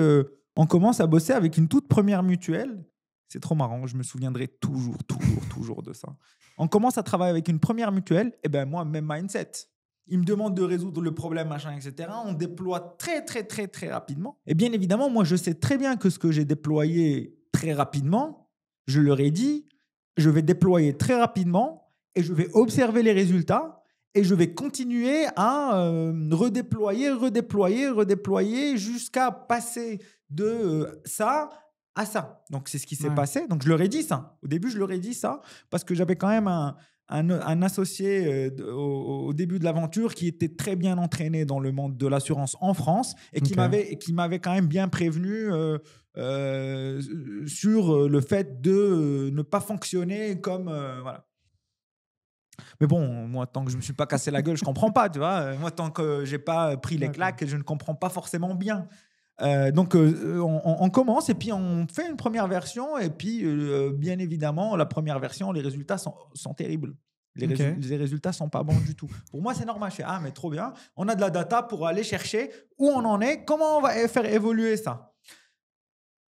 on commence à bosser avec une toute première mutuelle. C'est trop marrant, je me souviendrai toujours de ça. On commence à travailler avec une première mutuelle, et ben moi, même mindset. Ils me demandent de résoudre le problème, machin, etc. On déploie très rapidement. Et bien évidemment, moi, je sais très bien que ce que j'ai déployé très rapidement, je leur ai dit, je vais déployer très rapidement et je vais observer les résultats et je vais continuer à redéployer jusqu'à passer de ça à ça. Donc, c'est ce qui s'est passé. Donc, je leur ai dit ça. Au début, je leur ai dit ça parce que j'avais quand même un associé au début de l'aventure qui était très bien entraîné dans le monde de l'assurance en France et qui m'avait quand même bien prévenu sur le fait de ne pas fonctionner comme… voilà. Mais bon, moi, tant que je ne me suis pas cassé la gueule, je ne comprends pas, tu vois. Moi, tant que je n'ai pas pris les claques, je ne comprends pas forcément bien. Donc, on commence et puis on fait une première version. Et puis, bien évidemment, la première version, les résultats sont terribles. Les résultats ne sont pas bons du tout. Pour moi, c'est normal. Je fais, mais trop bien. On a de la data pour aller chercher où on en est, comment on va faire évoluer ça.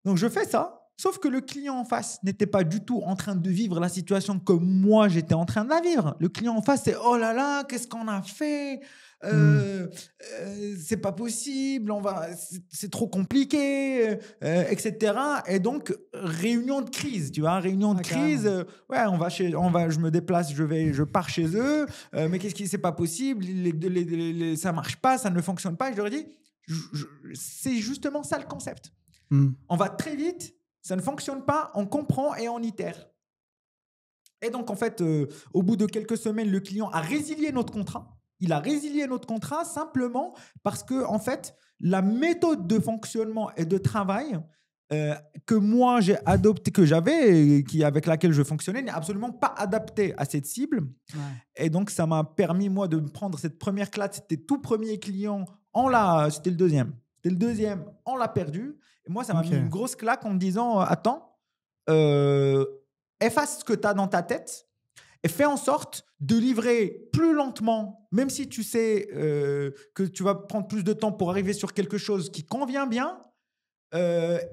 Donc, je fais ça. Sauf que le client en face n'était pas du tout en train de vivre la situation comme moi, j'étais en train de la vivre. Le client en face, c'est « Oh là là, qu'est-ce qu'on a fait ? C'est pas possible, c'est trop compliqué, etc. » Et donc, réunion de crise, tu vois, réunion de crise. Je me déplace, je pars chez eux. Mais qu'est-ce qui, c'est pas possible, ça marche pas, ça ne fonctionne pas. Et je leur ai dit, c'est justement ça le concept. On va très vite. Ça ne fonctionne pas, on comprend et on itère. Et donc, en fait, au bout de quelques semaines, le client a résilié notre contrat. Il a résilié notre contrat simplement parce que, en fait, la méthode de fonctionnement et de travail que moi j'ai adoptée, que j'avais, avec laquelle je fonctionnais, n'est absolument pas adaptée à cette cible. Et donc, ça m'a permis, moi, de me prendre cette première claque. C'était tout premier client. C'était le deuxième. C'était le deuxième, on l'a perdu. Et moi, ça m'a mis une grosse claque en me disant attends, efface ce que tu as dans ta tête et fais en sorte de livrer plus lentement, même si tu sais que tu vas prendre plus de temps pour arriver sur quelque chose qui convient bien. Le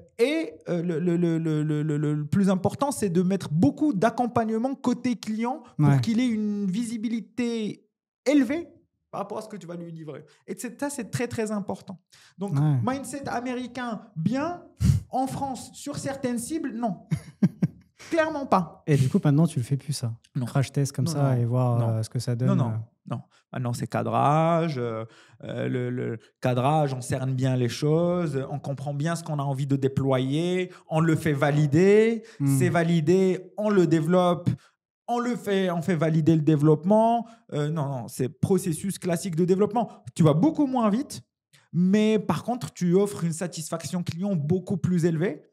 plus important, c'est de mettre beaucoup d'accompagnement côté client pour qu'il ait une visibilité élevée par rapport à ce que tu vas lui livrer. Et ça, c'est très, très important. Donc, mindset américain, bien. En France, sur certaines cibles, non. Clairement pas. Et du coup, maintenant, tu le fais plus, ça? Non. Crash test comme Non, ça non. et voir ce que ça donne? Non. Maintenant, c'est cadrage. Le cadrage, on cerne bien les choses, on comprend bien ce qu'on a envie de déployer, on le fait valider. C'est validé, on le développe, on fait valider le développement. Non, c'est processus classique de développement. Tu vas beaucoup moins vite, mais par contre, tu offres une satisfaction client beaucoup plus élevée.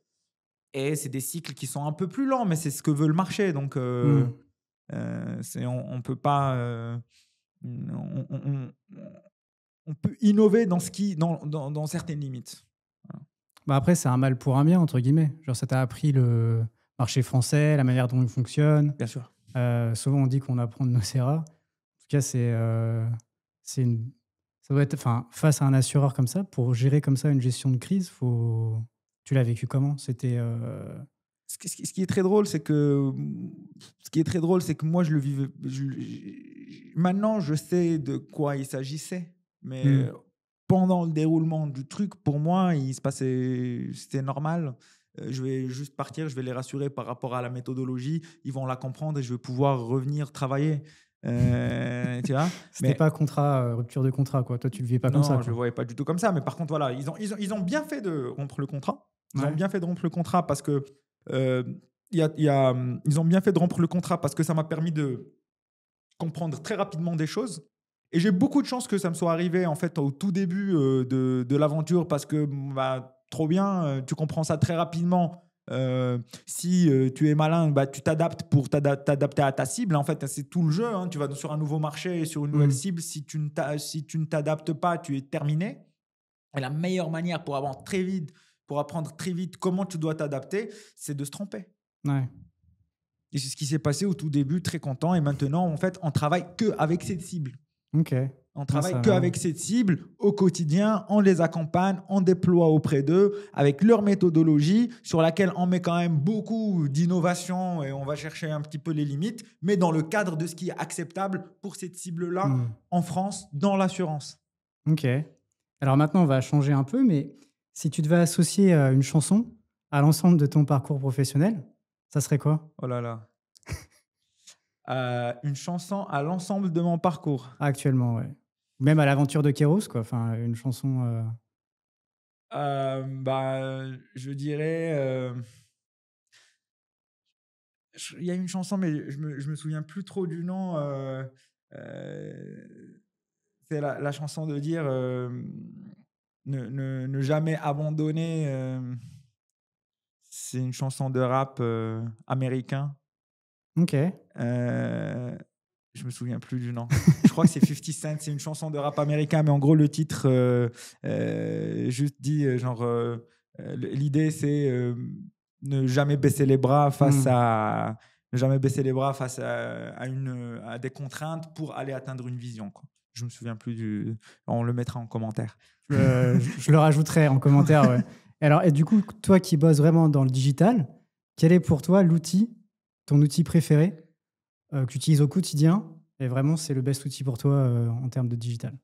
Et c'est des cycles qui sont un peu plus lents, mais c'est ce que veut le marché. Donc, on peut pas. On peut innover dans certaines limites. Voilà. Bah après, c'est un mal pour un bien, entre guillemets. Genre, ça t'a appris le marché français, la manière dont il fonctionne. Bien sûr. Souvent, on dit qu'on apprend de nos erreurs. En tout cas, ça doit être, enfin, face à un assureur comme ça, pour gérer comme ça une gestion de crise, tu l'as vécu comment? C'était Ce qui est très drôle, c'est que moi, je le vivais. Maintenant, je sais de quoi il s'agissait, mais pendant le déroulement du truc, pour moi, c'était normal. Je vais juste partir, je vais les rassurer par rapport à la méthodologie. Ils vont la comprendre et je vais pouvoir revenir travailler. Tu vois. C'était pas rupture de contrat, quoi. Toi, tu le vivais pas comme ça, Non, quoi. je le voyais pas du tout comme ça. Mais par contre, voilà, ils ont bien fait de rompre le contrat. Ils ont bien fait de rompre le contrat parce que ils ont bien fait de rompre le contrat parce que ça m'a permis de comprendre très rapidement des choses. Et j'ai beaucoup de chance que ça me soit arrivé en fait au tout début de l'aventure parce que trop bien, tu comprends ça très rapidement. Si tu es malin, tu t'adaptes pour t'adapter à ta cible. En fait, c'est tout le jeu. Hein. Tu vas sur un nouveau marché, sur une nouvelle cible. Si tu ne t'adaptes pas, tu es terminé. Et la meilleure manière pour apprendre très vite comment tu dois t'adapter, c'est de se tromper. Ouais. Et c'est ce qui s'est passé au tout début, très content. Et maintenant, en fait, on travaille qu'avec cette cible. Ok. On travaille qu'avec cette cible au quotidien. On les accompagne, on déploie auprès d'eux avec leur méthodologie sur laquelle on met quand même beaucoup d'innovation et on va chercher un petit peu les limites, mais dans le cadre de ce qui est acceptable pour cette cible-là en France, dans l'assurance. Ok. Alors maintenant, on va changer un peu, mais si tu devais associer une chanson à l'ensemble de ton parcours professionnel, ça serait quoi? Oh là là. Une chanson à l'ensemble de mon parcours. Actuellement, ouais. Même à l'aventure de Kéros, quoi. Enfin, une chanson. Je dirais. Il y a une chanson, mais je me souviens plus trop du nom. C'est la chanson de dire ne jamais abandonner. C'est une chanson de rap américain. Ok. Je me souviens plus du nom. Je crois que c'est 50 Cent. C'est une chanson de rap américain, mais en gros, le titre juste dit l'idée, c'est ne jamais baisser les bras face à des contraintes pour aller atteindre une vision, quoi. Je me souviens plus on le mettra en commentaire. Je le rajouterai en commentaire. Ouais. Et du coup, toi qui bosses vraiment dans le digital, quel est pour toi ton outil préféré que tu utilises au quotidien et vraiment c'est le best outil pour toi en termes de digital?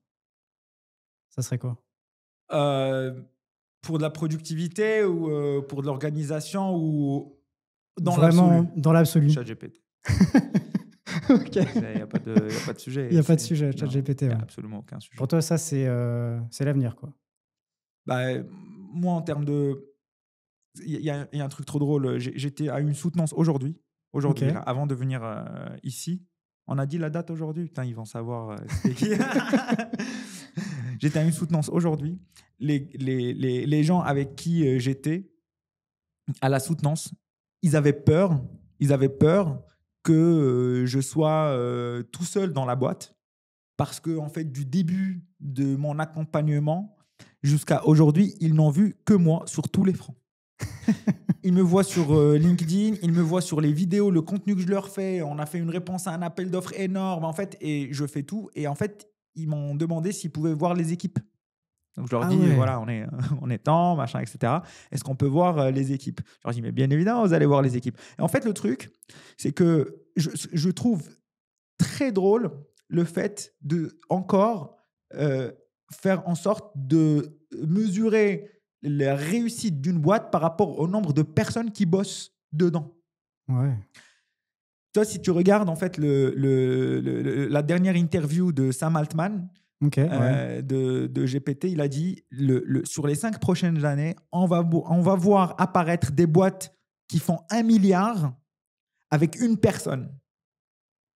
Ça serait quoi? Pour de la productivité ou pour de l'organisation ou dans vraiment dans l'absolu? ChatGPT. Ok. Il n'y a pas de sujet. Il n'y a pas de sujet, ChatGPT. Il n'y Ouais. a absolument aucun sujet. Pour toi, ça, c'est l'avenir, quoi. Moi, en termes de... Il y a un truc trop drôle. J'étais à une soutenance aujourd'hui, Ok. là, avant de venir ici. On a dit la date aujourd'hui. Putain, ils vont savoir c'était qui. J'étais à une soutenance aujourd'hui. Les gens avec qui j'étais à la soutenance, ils avaient peur que je sois tout seul dans la boîte parce que en fait, du début de mon accompagnement jusqu'à aujourd'hui, ils n'ont vu que moi sur tous les fronts. Ils me voient sur LinkedIn, ils me voient sur les vidéos, le contenu que je leur fais. On a fait une réponse à un appel d'offres énorme, en fait, et je fais tout. Et en fait, ils m'ont demandé s'ils pouvaient voir les équipes. Donc, je leur dis, voilà, on est temps, machin, etc. Est-ce qu'on peut voir les équipes? Je leur dis, mais bien évidemment, vous allez voir les équipes. Et en fait, le truc, c'est que je trouve très drôle le fait de encore faire en sorte de mesurer la réussite d'une boîte par rapport au nombre de personnes qui bossent dedans. Ouais. Toi, si tu regardes en fait la dernière interview de Sam Altman de GPT, il a dit sur les 5 prochaines années, on va voir apparaître des boîtes qui font 1 milliard avec une personne.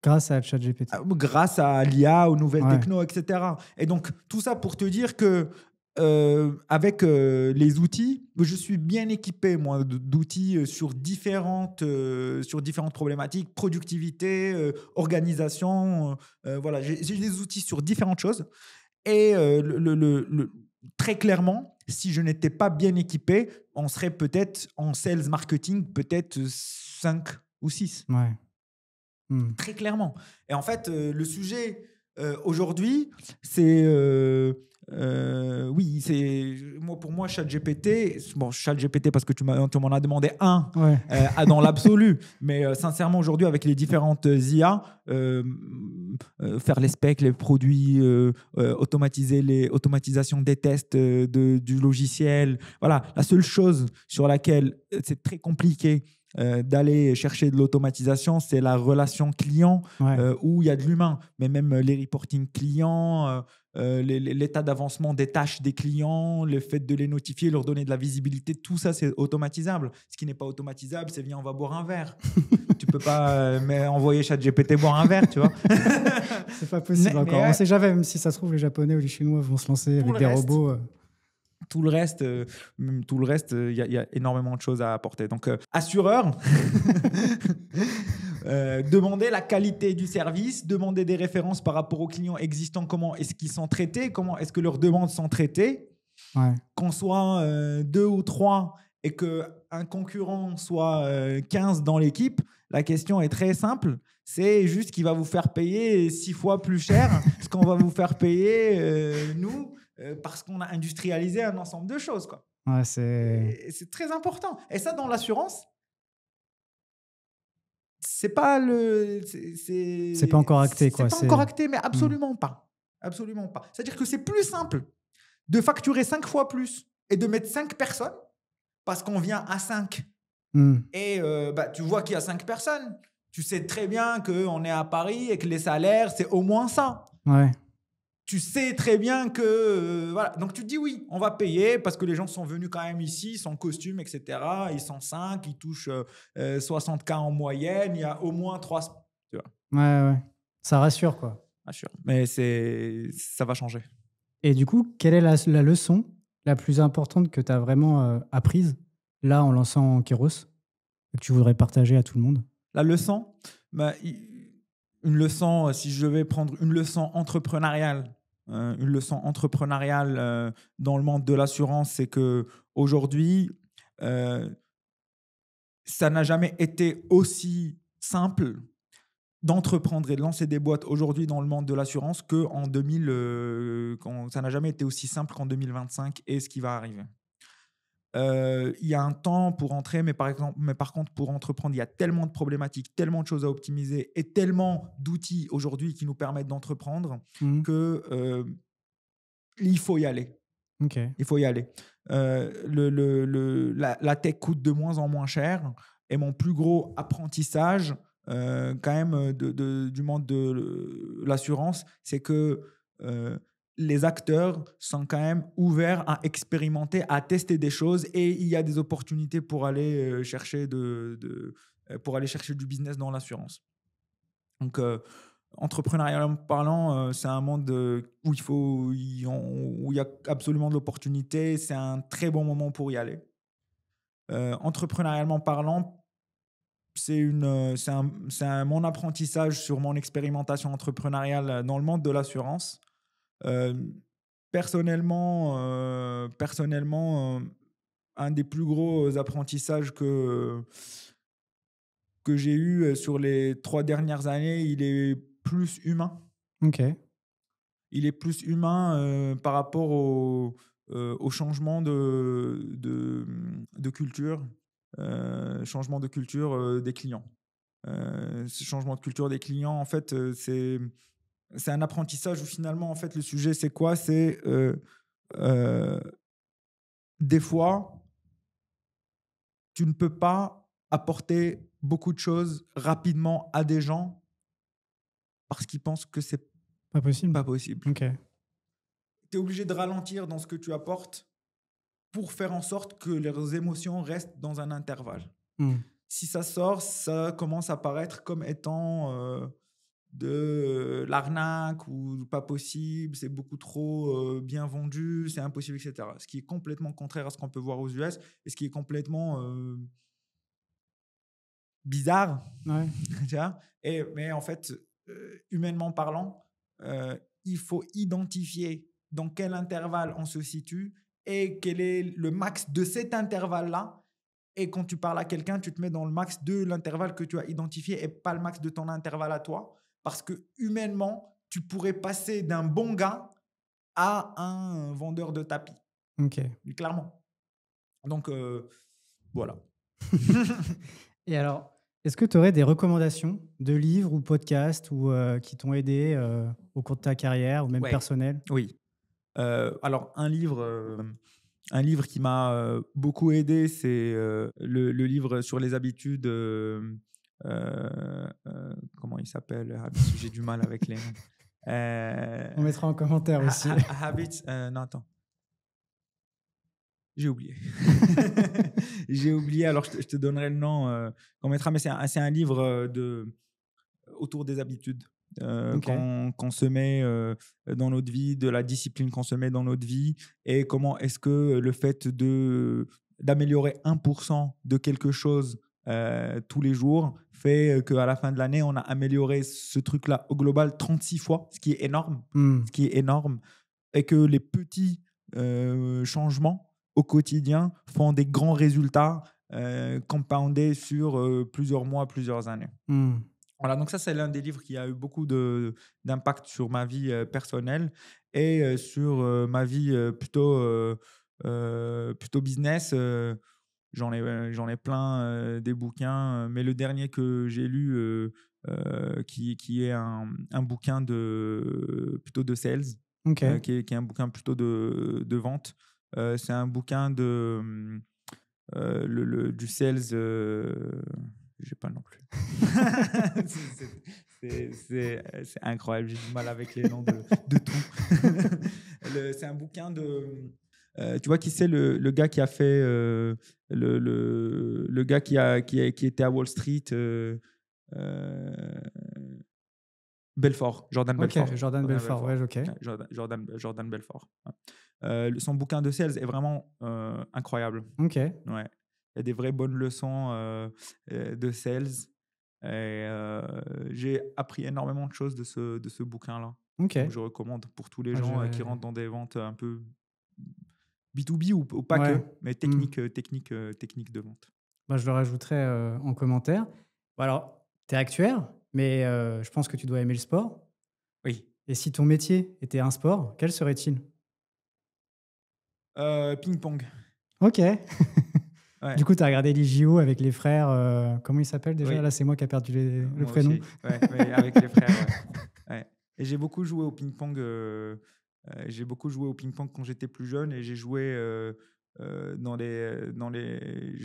Grâce à ChatGPT. Grâce à l'IA, aux nouvelles techno, etc. Et donc, tout ça pour te dire que avec les outils, je suis bien équipé moi d'outils sur différentes problématiques, productivité, organisation. Voilà, j'ai des outils sur différentes choses. Et très clairement, si je n'étais pas bien équipé, on serait peut-être en sales marketing, peut-être 5 ou 6. Ouais. Très clairement. Et en fait, le sujet aujourd'hui, c'est oui, c'est pour moi ChatGPT. Bon, ChatGPT parce que tu m'en as demandé un dans l'absolu, mais sincèrement aujourd'hui avec les différentes IA, faire les specs, les produits, automatisation des tests du logiciel. Voilà, la seule chose sur laquelle c'est très compliqué d'aller chercher de l'automatisation, c'est la relation client où il y a de l'humain. Mais même les reporting clients, l'état d'avancement des tâches des clients, le fait de les notifier, leur donner de la visibilité, tout ça, c'est automatisable. Ce qui n'est pas automatisable, c'est viens, on va boire un verre. Tu peux pas envoyer ChatGPT boire un verre, tu vois. C'est pas possible encore. On sait jamais, même si ça se trouve, les Japonais ou les Chinois vont se lancer avec des robots. Tout le reste, il y a énormément de choses à apporter. Donc, assureur, demander la qualité du service, demander des références par rapport aux clients existants, comment est-ce qu'ils sont traités, comment est-ce que leurs demandes sont traitées. Qu'on soit 2 ou 3 et qu'un concurrent soit 15 dans l'équipe, la question est très simple. C'est juste qu'il va vous faire payer 6 fois plus cher ce qu'on va vous faire payer, nous, parce qu'on a industrialisé un ensemble de choses, quoi. C'est très important. Et ça, dans l'assurance, c'est pas encore acté, quoi. C'est pas encore acté, mais absolument pas. Absolument pas. C'est-à-dire que c'est plus simple de facturer 5 fois plus et de mettre 5 personnes parce qu'on vient à 5. Et tu vois qu'il y a 5 personnes. Tu sais très bien qu'on est à Paris et que les salaires, c'est au moins ça. Tu sais très bien que... voilà. Donc, tu te dis oui, on va payer parce que les gens sont venus quand même ici, ils sont en costume, etc. Ils sont 5, ils touchent 60K en moyenne. Il y a au moins 3... Tu vois. Ça rassure, quoi. Rassure. Mais ça va changer. Et du coup, quelle est la leçon la plus importante que tu as vraiment apprise, là, en lançant Kairos, que tu voudrais partager à tout le monde? La leçon, une leçon, si je devais prendre une leçon entrepreneuriale, dans le monde de l'assurance, c'est qu'aujourd'hui, ça n'a jamais été aussi simple d'entreprendre et de lancer des boîtes aujourd'hui dans le monde de l'assurance qu'en 2000, ça n'a jamais été aussi simple qu'en 2025 et ce qui va arriver. Il y a un temps pour entrer, mais par contre, pour entreprendre, il y a tellement de problématiques, tellement de choses à optimiser et tellement d'outils aujourd'hui qui nous permettent d'entreprendre que il faut y aller. Il faut y aller. La tech coûte de moins en moins cher et mon plus gros apprentissage quand même du monde de l'assurance, c'est que les acteurs sont quand même ouverts à expérimenter, à tester des choses et il y a des opportunités pour aller chercher pour aller chercher du business dans l'assurance. Donc, entrepreneurialement parlant, c'est un monde où il y a absolument de l'opportunité. C'est un très bon moment pour y aller. Entrepreneurialement parlant, c'est mon apprentissage sur mon expérimentation entrepreneuriale dans le monde de l'assurance. Personnellement, un des plus gros apprentissages que j'ai eu sur les 3 dernières années, il est plus humain. Il est plus humain par rapport au changement de culture, changement de culture des clients. Ce changement de culture des clients, en fait, c'est un apprentissage où finalement, en fait, le sujet, c'est quoi? C'est des fois, tu ne peux pas apporter beaucoup de choses rapidement à des gens parce qu'ils pensent que c'est Pas possible. pas possible. Ok. Tu es obligé de ralentir dans ce que tu apportes pour faire en sorte que leurs émotions restent dans un intervalle. Si ça sort, ça commence à paraître comme étant de l'arnaque ou pas possible, c'est beaucoup trop bien vendu, c'est impossible, etc. Ce qui est complètement contraire à ce qu'on peut voir aux US et ce qui est complètement bizarre. Ouais. Tu vois. Mais en fait, humainement parlant, il faut identifier dans quel intervalle on se situe et quel est le max de cet intervalle-là. Et quand tu parles à quelqu'un, tu te mets dans le max de l'intervalle que tu as identifié et pas le max de ton intervalle à toi. Parce que humainement, tu pourrais passer d'un bon gars à un vendeur de tapis. Ok. Clairement. Donc, voilà. Et alors, est-ce que tu aurais des recommandations de livres ou podcasts ou, qui t'ont aidé au cours de ta carrière ou même personnelle? Oui. Alors, un livre qui m'a beaucoup aidé, c'est le livre sur les habitudes. Comment il s'appelle? J'ai du mal avec les noms. On mettra en commentaire aussi. Habits. Non, attends. J'ai oublié. J'ai oublié. Alors, je te donnerai le nom qu'on mettra. Mais c'est un livre autour des habitudes qu'on se met dans notre vie, de la discipline qu'on se met dans notre vie et comment est-ce que le fait d'améliorer 1% de quelque chose tous les jours fait qu'à la fin de l'année, on a amélioré ce truc-là au global 36 fois, ce qui est énorme. Ce qui est énorme. Et que les petits changements au quotidien font des grands résultats compoundés sur plusieurs mois, plusieurs années. Voilà, donc ça, c'est l'un des livres qui a eu beaucoup d'impact sur ma vie personnelle et sur ma vie plutôt business. J'en ai plein des bouquins, mais le dernier que j'ai lu, qui est un bouquin plutôt de sales, qui est un bouquin plutôt de vente. C'est un bouquin du sales. J'ai pas le nom plus. C'est incroyable, j'ai du mal avec les noms de tout. C'est un bouquin de. Tu vois qui c'est le gars qui a fait le gars qui était à Wall Street, Belfort, Jordan Belfort. Jordan Belfort, ouais, ok. Jordan Belfort. Son bouquin de sales est vraiment incroyable. Ok. Ouais. Il y a des vraies bonnes leçons de sales. Et j'ai appris énormément de choses de ce bouquin-là. Ok. Donc, je recommande pour tous les gens qui rentrent dans des ventes un peu B2B ou pas que, mais technique de vente. Bah, je le rajouterai en commentaire. Bon, alors, tu es actuaire, mais je pense que tu dois aimer le sport. Oui. Et si ton métier était un sport, quel serait-il? Ping-pong. Ok. Ouais. Du coup, tu as regardé les JO avec les frères. Comment ils s'appellent déjà? Oui. Là, c'est moi qui ai perdu le prénom. Aussi. Ouais, avec les frères. Ouais. Et j'ai beaucoup joué au ping-pong. J'ai beaucoup joué au ping-pong quand j'étais plus jeune et j'ai joué j'ai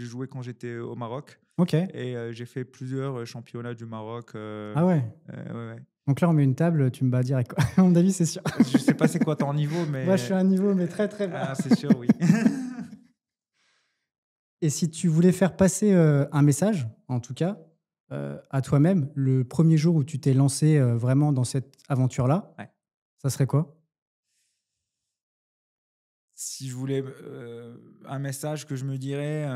joué quand j'étais au Maroc. Ok. Et j'ai fait plusieurs championnats du Maroc. Ah ouais. Ouais. Donc là, on met une table, tu me bats direct, quoi. À mon avis, c'est sûr. Je sais pas c'est quoi ton niveau, mais. Moi, je suis à un niveau, mais très très bas. Ah, c'est sûr, oui. Et si tu voulais faire passer un message, en tout cas, à toi-même, le premier jour où tu t'es lancé vraiment dans cette aventure-là, ça serait quoi? Si je voulais un message que je me dirais,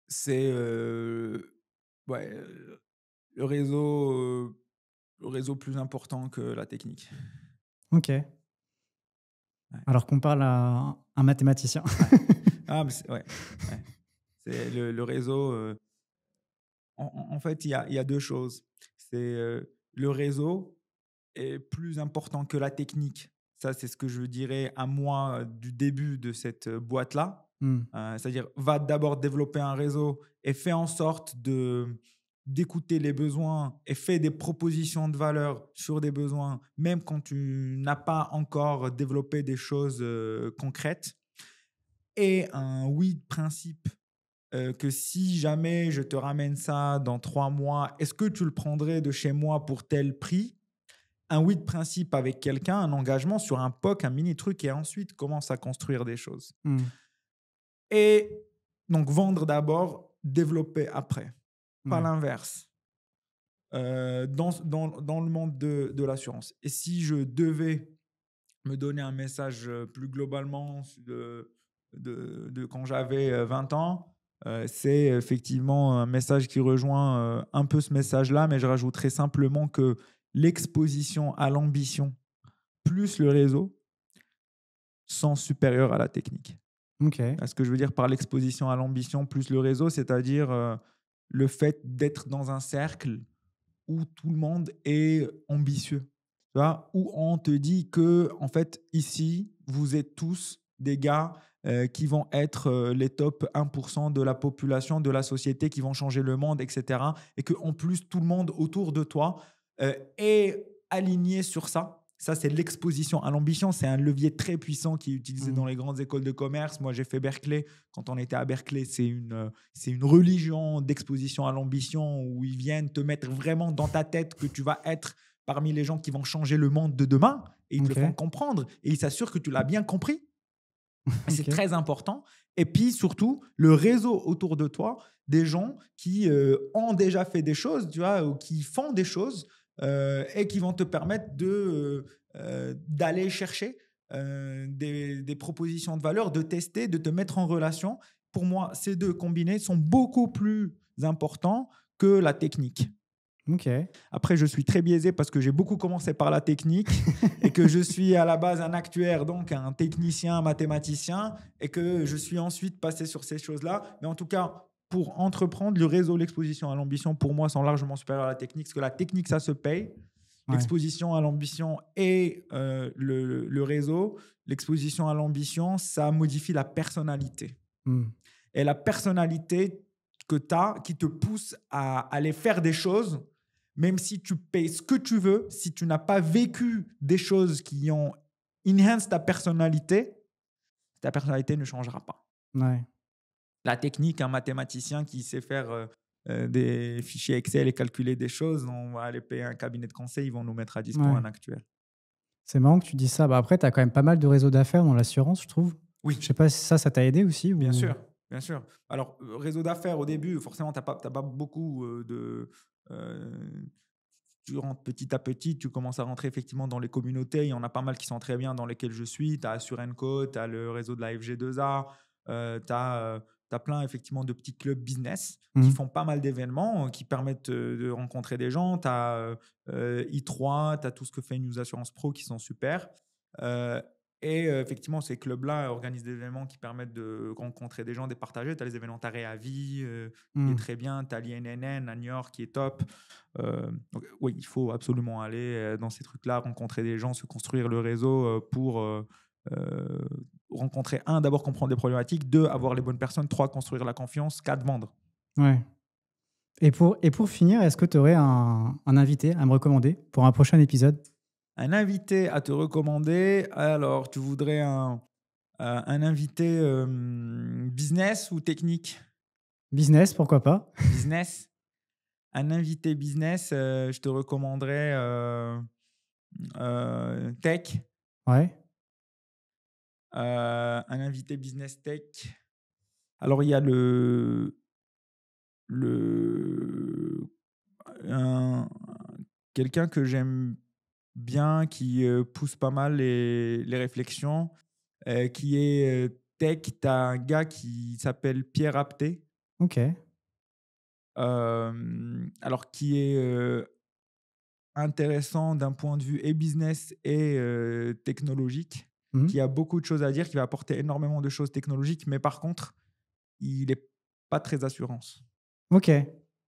c'est le réseau plus important que la technique. Ok. Ouais. Alors qu'on parle à un mathématicien. Ah, mais c'est le réseau. En fait, il y a deux choses. C'est le réseau est plus important que la technique. Ça, c'est ce que je dirais à moi du début de cette boîte-là. C'est-à-dire, va d'abord développer un réseau et fais en sorte d'écouter les besoins et fais des propositions de valeur sur des besoins, même quand tu n'as pas encore développé des choses concrètes. et un oui de principe que si jamais je te ramène ça dans 3 mois, est-ce que tu le prendrais de chez moi pour tel prix? Un oui de principe avec quelqu'un, un engagement sur un POC, un mini truc et ensuite commence à construire des choses. Mmh. Et donc vendre d'abord, développer après. Pas Ouais. l'inverse. Dans le monde de l'assurance. Et si je devais me donner un message plus globalement de quand j'avais 20 ans, c'est effectivement un message qui rejoint un peu ce message-là, mais je rajouterais simplement que l'exposition à l'ambition plus le réseau sont supérieurs à la technique. OK. Ce que je veux dire par l'exposition à l'ambition plus le réseau, c'est-à-dire le fait d'être dans un cercle où tout le monde est ambitieux, tu vois, où on te dit que en fait ici vous êtes tous des gars qui vont être les top 1% de la population, de la société, qui vont changer le monde, etc. Et que en plus tout le monde autour de toi est aligné sur ça. Ça, c'est l'exposition à l'ambition. C'est un levier très puissant qui est utilisé Mmh. dans les grandes écoles de commerce. Moi, j'ai fait Berkeley. Quand on était à Berkeley, c'est une religion d'exposition à l'ambition où ils viennent te mettre vraiment dans ta tête que tu vas être parmi les gens qui vont changer le monde de demain et ils te le font OK. comprendre et ils s'assurent que tu l'as bien compris. Et c'est OK. très important. Et puis surtout, le réseau autour de toi, des gens qui ont déjà fait des choses, tu vois, ou qui font des choses et qui vont te permettre d'aller chercher des propositions de valeur, de tester, de te mettre en relation. Pour moi, ces deux combinés sont beaucoup plus importants que la technique. OK. Après, je suis très biaisé parce que j'ai beaucoup commencé par la technique et que je suis à la base un actuaire, donc un technicien, un mathématicien, et que je suis ensuite passé sur ces choses-là. Mais en tout cas, pour entreprendre, le réseau, l'exposition à l'ambition, pour moi, sont largement supérieurs à la technique, parce que la technique, ça se paye. Ouais. L'exposition à l'ambition et le réseau, l'exposition à l'ambition, ça modifie la personnalité. Mmh. Et la personnalité que tu as qui te pousse à aller faire des choses, même si tu payes ce que tu veux, si tu n'as pas vécu des choses qui ont enhance ta personnalité ne changera pas. Ouais. La technique, un mathématicien qui sait faire des fichiers Excel et calculer des choses, on va aller payer un cabinet de conseil, ils vont nous mettre à dispo Ouais. un actuel. C'est marrant que tu dis ça. Bah, après, tu as quand même pas mal de réseaux d'affaires dans l'assurance, je trouve. Oui, Je sais pas si ça t'a aidé aussi bien ou? sûr, bien sûr. Alors, réseau d'affaires, au début, forcément, t'as pas beaucoup tu rentres petit à petit, tu commences à rentrer effectivement dans les communautés. Il y en a pas mal qui sont très bien dans lesquelles je suis. Tu as Assurenco, tu as le réseau de la FG2A, tu as, plein effectivement de petits clubs business qui Mmh. font pas mal d'événements qui permettent de rencontrer des gens. Tu as I3, tu as tout ce que fait News Assurance Pro qui sont super. Euh, et effectivement, ces clubs-là organisent des événements qui permettent de rencontrer des gens, de partager. Tu as les événements Taré à vie, qui est Mmh. très bien. Tu as l'INNN à New York, qui est top. Donc, oui, il faut absolument aller dans ces trucs-là, rencontrer des gens, se construire le réseau pour rencontrer, un, d'abord comprendre les problématiques, deux, avoir les bonnes personnes, trois, construire la confiance, quatre, vendre. Ouais. Et pour finir, est-ce que tu aurais un invité à me recommander pour un prochain épisode? Un invité à te recommander, alors tu voudrais un invité business ou technique? Business, pourquoi pas? Business. Un invité business, je te recommanderais tech. Ouais. Un invité business tech. Alors, il y a le un quelqu'un que j'aime bien qui, pousse pas mal les réflexions, qui est, tech. Tu as un gars qui s'appelle Pierre Apté, OK. alors qui est, intéressant d'un point de vue et business et technologique, Mmh. qui a beaucoup de choses à dire, qui va apporter énormément de choses technologiques, mais par contre, il est pas très assurance. OK.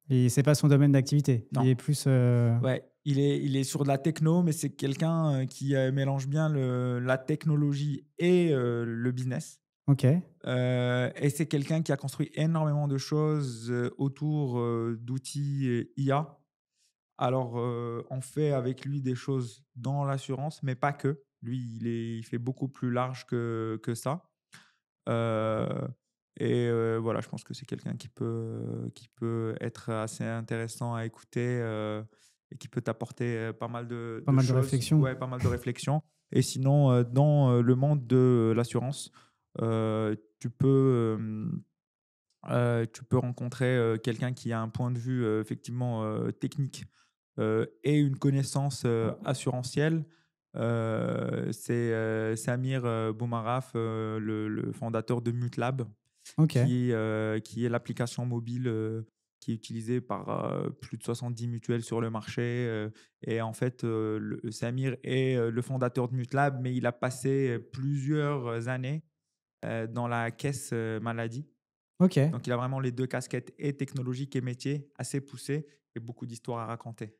Et c'est pas son domaine d'activité? Il Non. est plus, Ouais, il est sur de la techno, mais c'est quelqu'un, qui, mélange bien la technologie et le business. OK. Et c'est quelqu'un qui a construit énormément de choses, autour, d'outils, IA. Alors, on fait avec lui des choses dans l'assurance, mais pas que. Lui, il fait beaucoup plus large que ça. Voilà, je pense que c'est quelqu'un qui peut être assez intéressant à écouter et qui peut t'apporter pas mal de Pas mal de choses. réflexion. Ouais, pas mal de réflexions. Et sinon, dans le monde de l'assurance, tu peux rencontrer quelqu'un qui a un point de vue effectivement technique et une connaissance assurantielle. C'est Amir Boumaraf, le fondateur de MuteLab, Ok. qui est l'application mobile qui est utilisée par plus de 70 mutuelles sur le marché. Et en fait, Samir est le fondateur de MuteLab, mais il a passé plusieurs années dans la caisse maladie. Ok. Donc, il a vraiment les deux casquettes, et technologique et métier, assez poussées et beaucoup d'histoires à raconter.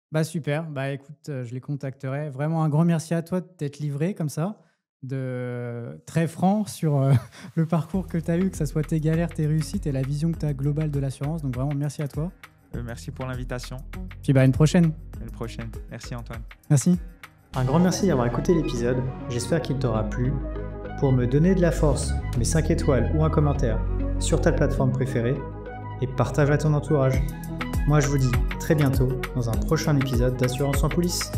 Bah super, bah écoute, je les contacterai. Vraiment un grand merci à toi de t'être livré comme ça, de très franc sur le parcours que tu as eu, que ce soit tes galères, tes réussites et la vision que tu as globale de l'assurance. Donc vraiment merci à toi. Merci pour l'invitation. Puis bah à une prochaine. À une prochaine. Merci Antoine. Merci. Un grand merci d'avoir écouté l'épisode, j'espère qu'il t'aura plu. Pour me donner de la force, mets 5 étoiles ou un commentaire sur ta plateforme préférée et partage à ton entourage. Moi je vous dis très bientôt dans un prochain épisode d'Assurance sans coulisses.